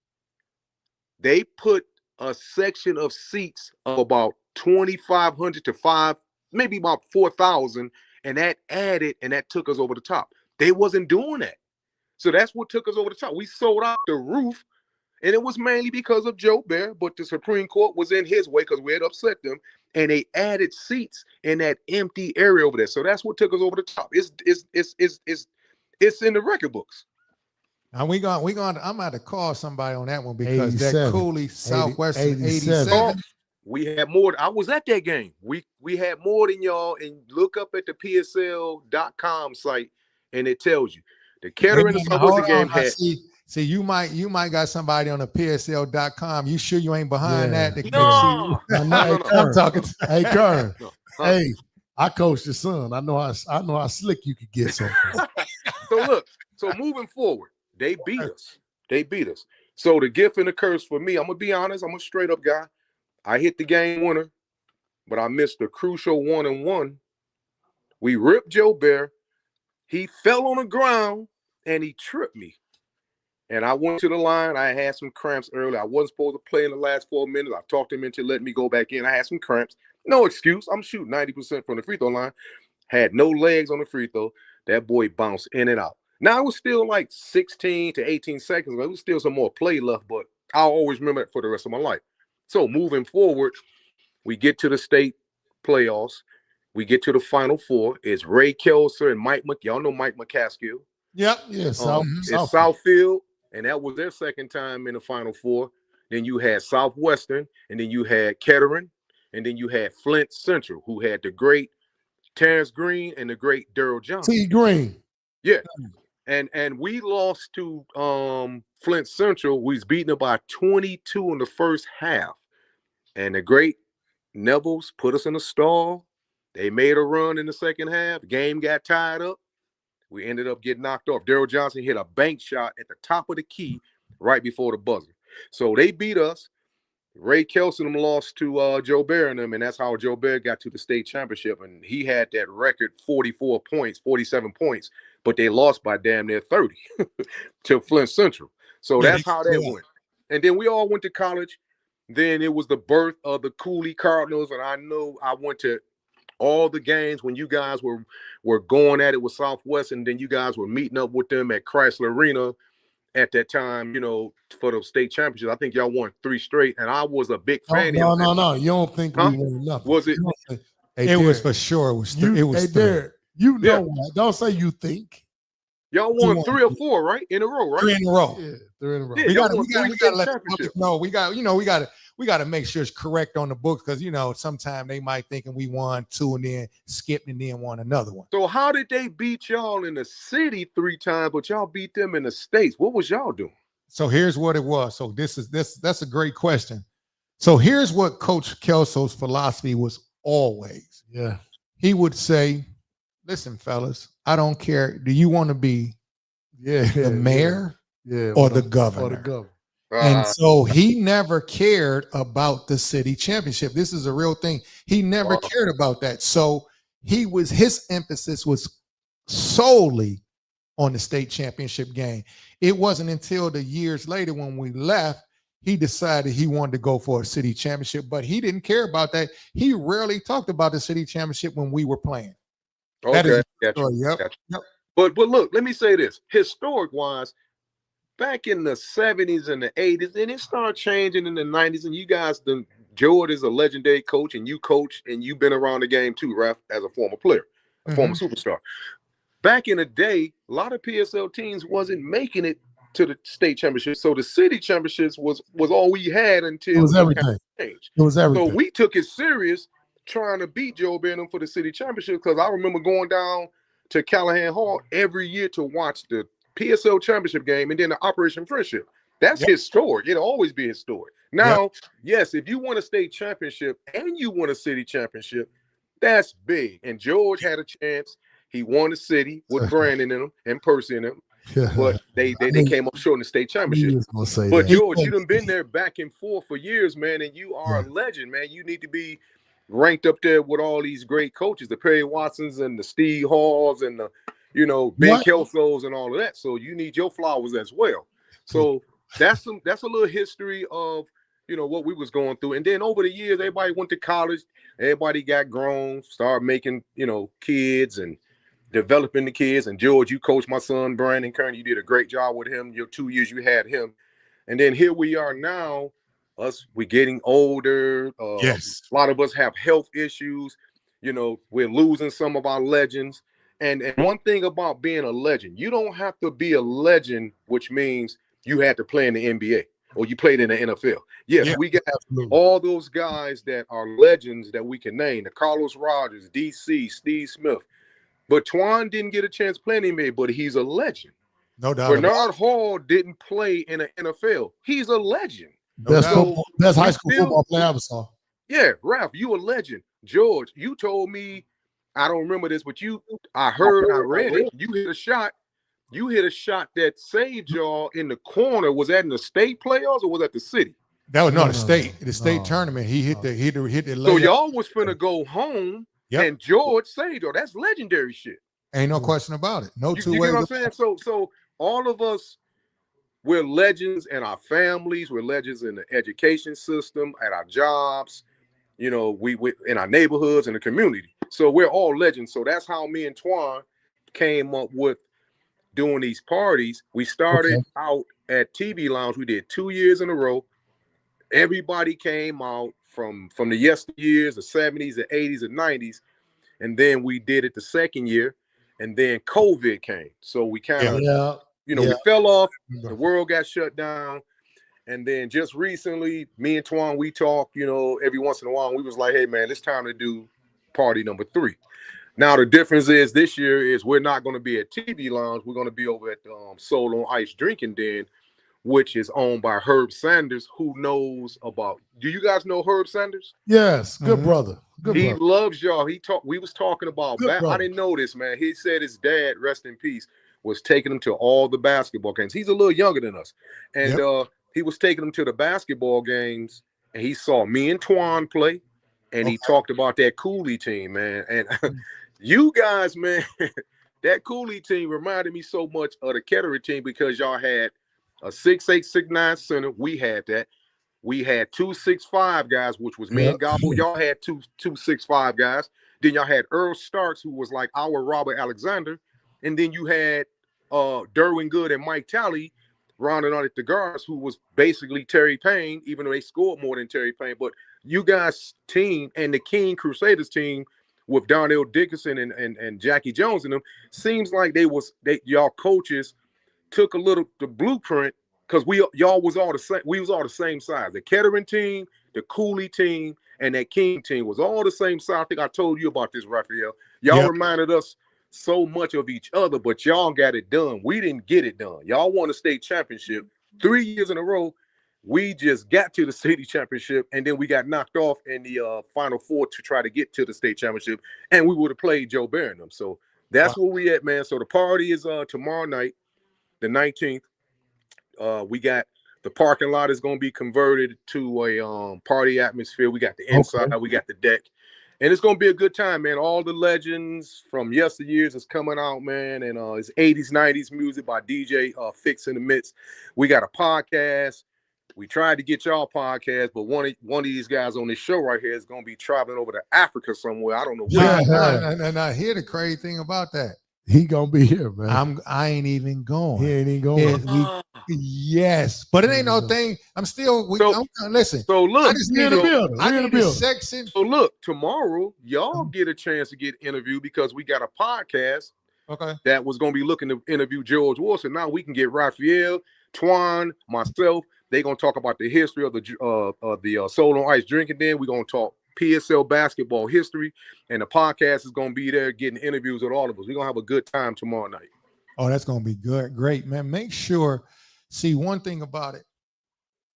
They put a section of seats of about 2,500 to maybe about 4,000, and that took us over the top. They wasn't doing that. So that's what took us over the top. We sold out the roof, and it was mainly because of Joe Bear, but the Supreme Court was in his way because we had upset them, and they added seats in that empty area over there. So that's what took us over the top. It's in the record books. Now I'm going to call somebody on that one because 87, that Cooley Southwestern 87. 87. We had more. I was at that game. We had more than y'all, and look up at the PSL.com site, and it tells you the Kettering and Southwestern game had. See, you might got somebody on the PSL.com. You sure you ain't behind that? No. I'm talking. Hey, Kern. Hey, I coached your son. I know how slick you could get something. So moving forward, They beat us. They beat us. So the gift and the curse for me, I'm gonna be honest. I'm a straight up guy. I hit the game winner, but I missed the crucial 1-and-1. We ripped Joe Bear. He fell on the ground and he tripped me. And I went to the line. I had some cramps early. I wasn't supposed to play in the last 4 minutes. I talked him into letting me go back in. I had some cramps. No excuse. I'm shooting 90% from the free throw line. Had no legs on the free throw. That boy bounced in and out. Now, it was still like 16 to 18 seconds. There was still some more play left, but I'll always remember it for the rest of my life. So moving forward, we get to the state playoffs. We get to the Final Four. It's Ray Kelser and y'all know Mike McCaskill. Yep. Yeah. It's Southfield, and that was their second time in the Final Four. Then you had Southwestern, and then you had Kettering, and then you had Flint Central, who had the great Terrence Green and the great Daryl Johnson. T. Green. Yeah. And we lost to Flint Central. We was beaten up by 22 in the first half. And the great Neville's put us in a stall. They made a run in the second half. Game got tied up. We ended up getting knocked off. Daryl Johnson hit a bank shot at the top of the key right before the buzzer. So they beat us. Ray Kelson lost to Joe Bear and them, and that's how Joe Bear got to the state championship. And he had that record 44 points, 47 points, but they lost by damn near 30 to Flint Central. So that's how that went. And then we all went to college. Then it was the birth of the Cooley Cardinals, and I know I went to all the games when you guys were going at it with Southwest, and then you guys were meeting up with them at Chrysler Arena at that time, for the state championship. I think y'all won 3 straight, and I was a big fan. No. You don't think we won nothing? Was it? It was for sure. It was. It was. You know what? Don't say you think. Y'all won 3 or 4, right? In a row, right? 3 in a row. Yeah, 3 in a row. We got to let the public know. We got to make sure it's correct on the books, because sometimes they might thinking we won 2 and then skipped and then won another one. So how did they beat y'all in the city 3 times, but y'all beat them in the States? What was y'all doing? So here's what it was. So that's a great question. So here's what Coach Kelso's philosophy was always. Yeah. He would say, listen, fellas, I don't care. Do you want to be the mayor or the governor? And so he never cared about the city championship. This is a real thing. He never cared about that. So his emphasis was solely on the state championship game. It wasn't until the years later when we left, he decided he wanted to go for a city championship, but he didn't care about that. He rarely talked about the city championship when we were playing. Okay. Yep. But look, let me say this. Historic wise, back in the 70s and the 80s, and it started changing in the 90s, and you guys, George is a legendary coach, and you coach, and you've been around the game too, Ralph, as a former player, a former superstar. Back in the day, a lot of PSL teams wasn't making it to the state championship, so the city championships was all we had until it was everything. It was everything. So we took it serious, trying to beat Joe Benham for the city championship, because I remember going down to Callahan Hall every year to watch the PSL championship game and then the Operation Friendship. That's historic. It'll always be historic. Now, yes, if you won a state championship and you won a city championship, that's big. And George had a chance. He won the city with Brandon in him and Percy in him. But they came up short in the state championship. But George, you done been there back and forth for years, man, and you are a legend, man. You need to be ranked up there with all these great coaches, the Perry Watsons and the Steve Halls and the Ben Kelsos and all of that. So you need your flowers as well. So that's a little history of what we was going through. And then over the years, everybody went to college, everybody got grown, started making kids and developing the kids. And George, you coached my son Brandon Kern. You did a great job with him. Your 2 years you had him. And then here we are now. We're getting older. A lot of us have health issues. We're losing some of our legends. And one thing about being a legend, you don't have to be a legend, which means you had to play in the NBA or you played in the NFL. Yes, we got all those guys that are legends that we can name, the Carlos Rogers, DC, Steve Smith. But Twan didn't get a chance playing in the NBA, but he's a legend. No doubt. Bernard Hall didn't play in the NFL. He's a legend. Best high school football player I ever saw. Yeah, Ralph, you a legend. George, you told me, I don't remember this, but I read it. You hit a shot you hit a shot that saved y'all in the corner. Was that in the state playoffs or was that the city? That was No, the state no. tournament. He hit the So layup. y'all was finna go home, and George saved y'all. That's legendary shit. Ain't no question about it. No You two get ways. what I'm saying? So all of us, we're legends in our families. We're legends in the education system, at our jobs. You know, we in our neighborhoods, in the community. So we're all legends. So that's how me and Twan came up with doing these parties. We started out at TV Lounge. We did 2 years in a row. Everybody came out from the yesteryears, the 70s, the 80s, and 90s. And then we did it the second year. And then COVID came. So we kind of, we fell off. The world got shut down. And then just recently, me and Twan, we talk, every once in a while. And we was like, hey, man, it's time to do party number 3. Now, the difference is this year is we're not going to be at TV Lounge. We're going to be over at Soul on Ice Drinking Den, which is owned by Herb Sanders, who knows about. Do you guys know Herb Sanders? Yes, good brother. He loves y'all. We was talking about. I didn't know this, man. He said his dad, rest in peace, was taking him to all the basketball games. He's a little younger than us, and he was taking him to the basketball games, and he saw me and Twan play, and he talked about that Cooley team, man. And you guys, man, that Cooley team reminded me so much of the Kettering team because y'all had a 6'8", 6'9" center. We had that. We had 2 6'5" guys, which was me and Gobble. Y'all had two 6'5" guys. Then y'all had Earl Starks, who was like our Robert Alexander. And then you had Derwin Good and Mike Talley rounding on at the guards, who was basically Terry Payne, even though they scored more than Terry Payne. But you guys' team and the King Crusaders team with Darnell Dickinson and Jackie Jones in them, seems like y'all coaches took a little the blueprint, because y'all was all the same. We was all the same size. The Kettering team, the Cooley team, and that King team was all the same size. I think I told you about this, Raphael. Y'all reminded us so much of each other, but y'all got it done. We didn't get it done. Y'all won a state championship 3 years in a row. We just got to the city championship, and then we got knocked off in the Final Four to try to get to the state championship, and we would have played Joe Barron. So that's where we at, man. So the party is tomorrow night, the 19th. We got the parking lot is going to be converted to a party atmosphere. We got the inside, we got the deck, and it's going to be a good time, man. All the legends from yesteryears is coming out, man, and it's 80s, 90s music by DJ Fix in the Midst. We got a podcast. We tried to get y'all podcast, but one of these guys on this show right here is going to be traveling over to Africa somewhere. I don't know where. And I hear the crazy thing about that. He gonna be here, man. I ain't even going. He ain't even going. Yes, but it ain't no thing. I'm still. Listen. So look, I just need a building. Section. So look, tomorrow y'all get a chance to get interviewed because we got a podcast. That was gonna be looking to interview George Wilson. Now we can get Raphael, Twan, myself. They gonna talk about the history of the Soul on Ice Drinking Den. We're gonna talk PSL basketball history, and the podcast is going to be there getting interviews with all of us. We're going to have a good time tomorrow night. Oh, that's going to be good. Great, man. Make sure, see, one thing about it,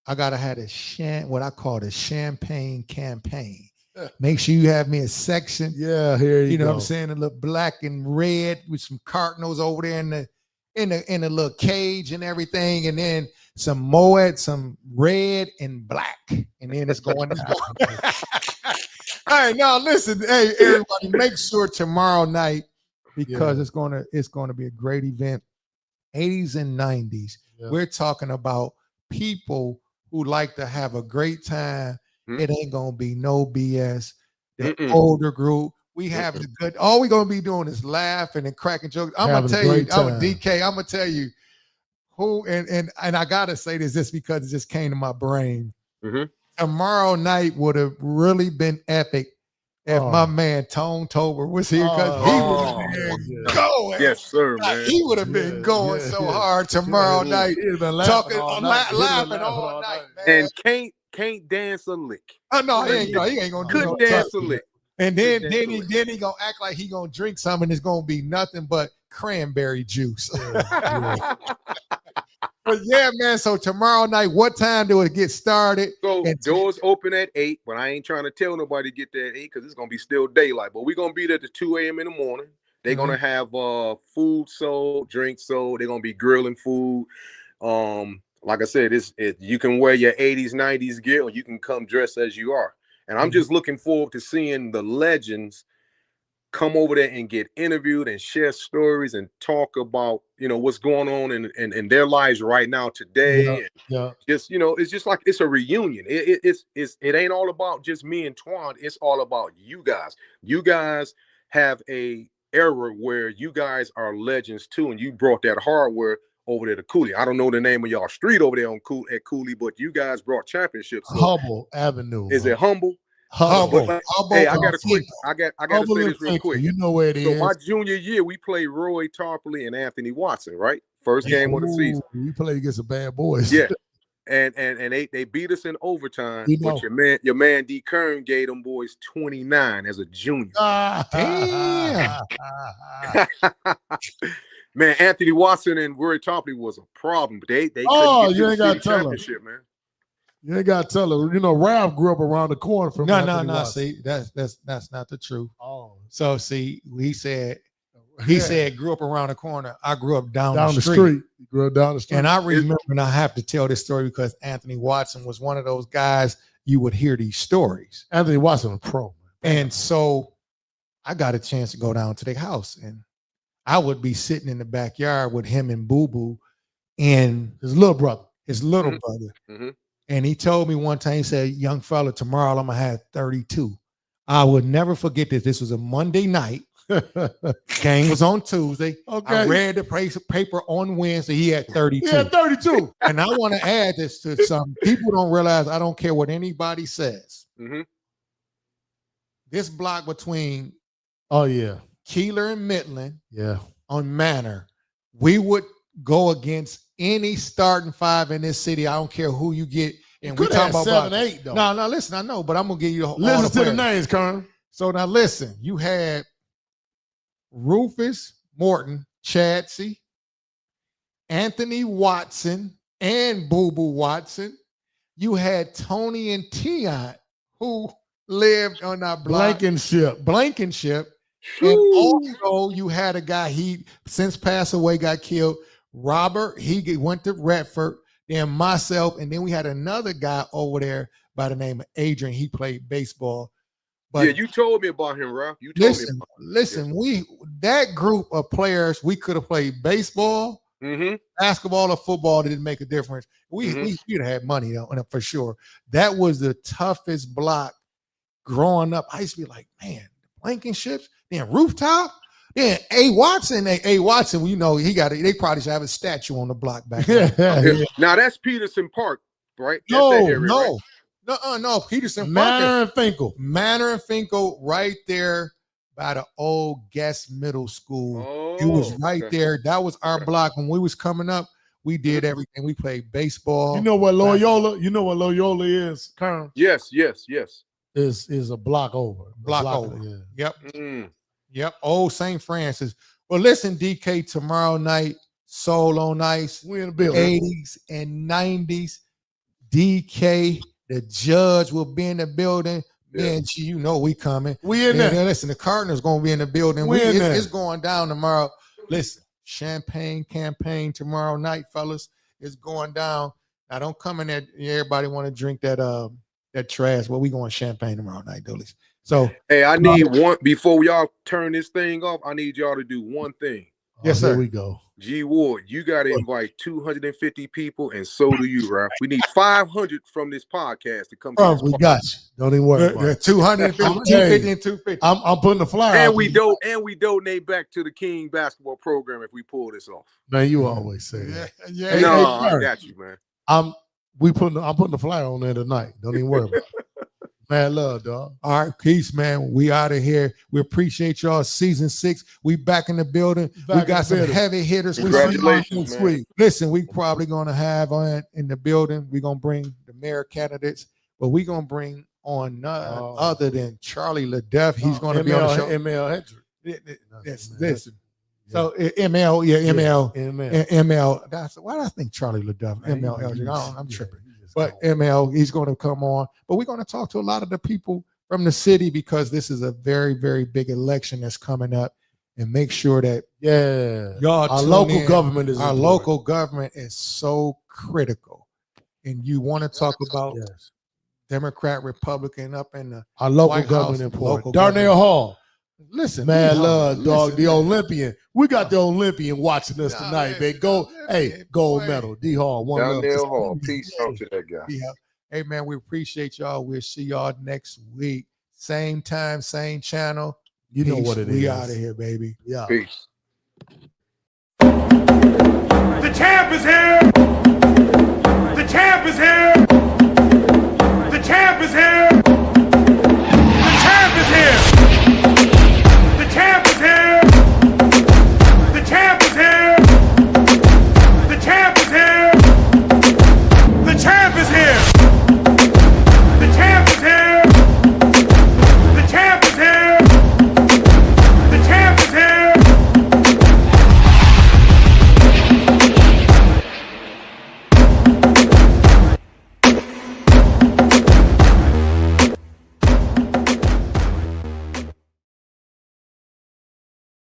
I got to have what I call the champagne campaign. Make sure you have me a section. Yeah, here you know go. What I'm saying? A little black and red with some cardinals over there in the little cage and everything, and then some Moet, some red and black, and then it's going down. All right, now listen, hey everybody, make sure tomorrow night, because it's gonna be a great event. 80s and 90s. We're talking about people who like to have a great time. It ain't gonna be no BS. The older group. We have the good. All we're gonna be doing is laughing and cracking jokes. I'm gonna tell you, DK. I'm gonna tell you who, and I gotta say this because it just came to my brain. Tomorrow night would have really been epic if my man Tone Tober was here, because he would have been going. Yes, sir, man. He would have been going so hard tomorrow night, talking, laughing all night, man. And can't dance a lick. Oh no, he ain't gonna couldn't dance a lick. And then he gonna act like he gonna drink something, and it's gonna be nothing but cranberry juice. But yeah, man. So tomorrow night, what time do it get started? So doors open at 8, but I ain't trying to tell nobody to get there at 8 because it's gonna be still daylight. But we're gonna be there at 2 a.m. in the morning. They're gonna have food sold, drinks sold. They're gonna be grilling food. Like I said, you can wear your 80s, 90s gear, or you can come dressed as you are. And I'm just looking forward to seeing the legends come over there and get interviewed and share stories and talk about, what's going on in their lives right now today. Yeah. Just, it's just like it's a reunion. It ain't all about just me and Twan. It's all about you guys. You guys have a era where you guys are legends too, and you brought that hardware over there to Cooley. I don't know the name of y'all street over there at Cooley, but you guys brought championships. So Humble Avenue. Is it Humble? Humble. Hey, I got to say this real quick. You know where it is. So my junior year, we played Roy Tarpley and Anthony Watson, right? First game of the season. We played against some bad boys. Yeah. And they beat us in overtime. But your man D. Kern gave them boys 29 as a junior. Damn. Man, Anthony Watson and Roy Tarpley was a problem, but they you couldn't ain't got to tell championship, man. You ain't got to tell her. Ralph grew up around the corner from No. See, that's not the truth. Oh, so see, he said grew up around the corner. I grew up down the street. You grew up down the street. And I remember, and I have to tell this story because Anthony Watson was one of those guys you would hear these stories. Anthony Watson was pro. And so I got a chance to go down to their house, and I would be sitting in the backyard with him and Boo Boo and his little brother. Mm-hmm. And he told me one time, he said, "Young fella, tomorrow I'm going to have 32. I would never forget this. This was a Monday night. Game was on Tuesday. Okay. I read the paper on Wednesday. He had 32. He had 32. And I want to add this to some people don't realize I don't care what anybody says. Mm-hmm. This block between Keeler and Midland on Manor, we would go against any starting five in this city. I don't care who you get. And we talking about 7-8 though. No, listen, I know, but I'm gonna give you listen to the names, Kern. So now listen, you had Rufus Morton, Chadsey, Anthony Watson, and Boo Boo Watson. You had Tony and Tion, who lived on our block. Blankenship. And also you had a guy, he since passed away, got killed. Robert, he went to Redford, then myself, and then we had another guy over there by the name of Adrian. He played baseball. But yeah, you told me about him, Ralph. Listen, that group of players, we could have played baseball, basketball, or football. That didn't make a difference. We'd have had money though, for sure. That was the toughest block growing up. I used to be like, man, Blankenships, then Rooftop. Yeah, A. Watson, you know, they probably should have a statue on the block back then. Now that's Peterson Park, right? No, Peterson Park. Manor and Finkel, right there by the old Guest Middle School. It was right there. That was our block when we was coming up. We did everything. We played baseball. You know what Loyola? Is, Kern? Yes. Is a block over. Yeah. Yep. Yep. Old St. Francis. Well, listen, DK, tomorrow night, Soul on Ice. We in the building. 80s and 90s. DK, the judge will be in the building. Man, you know we coming. We in there. Listen, the Cardinals going to be in the building. It's going down tomorrow. Listen, champagne campaign tomorrow night, fellas. It's going down. Now, don't come in there. Everybody want to drink that trash. Well, we going champagne tomorrow night, Dulles. So, hey, I need one before y'all turn this thing off. I need y'all to do one thing. Yes, sir. Here we go. G Ward, you got to invite 250 people, and so do you, Ralph. We need 500 from this podcast to come. We got you. Don't even worry about it. 250 and 250. I'm putting the flyer. And we donate back to the King basketball program if we pull this off. Man, you always say that. I got you, man. I'm putting the flyer on there tonight. Don't even worry about it. Man, love, dog. All right, peace, man. We out of here. We appreciate y'all. Season 6. We back in the building. We got some heavy hitters. Congratulations, man. Listen, we probably gonna have on in the building. We're gonna bring the mayor candidates, but we're gonna bring on none other than Charlie LaDeff. He's gonna be on the show. ML Hendrick. Listen. So ML. Why do I think Charlie LaDeff? ML Eldridge. I'm tripping. But ML, he's going to come on. But we're going to talk to a lot of the people from the city because this is a very, very big election that's coming up. and make sure that y'all our tune local in. government is Our important. local government is so critical. And you want to talk about Democrat, Republican up in the our local White government House, important. local Darnell government. Hall. Listen, Man, D-Hall, love, dog. listen, The man. Olympian. We got the Olympian watching us Nah, tonight, listen, man. Go, Olympian, hey, gold boy. medal. D Hall, one love. Donnell Hall. Peace out to that guy. Yeah. Hey, man, we appreciate y'all. We'll see y'all next week. Same time, same channel. You know Peace. what it is. We out of here, baby. Yeah. Peace. The champ is here. The champ is here.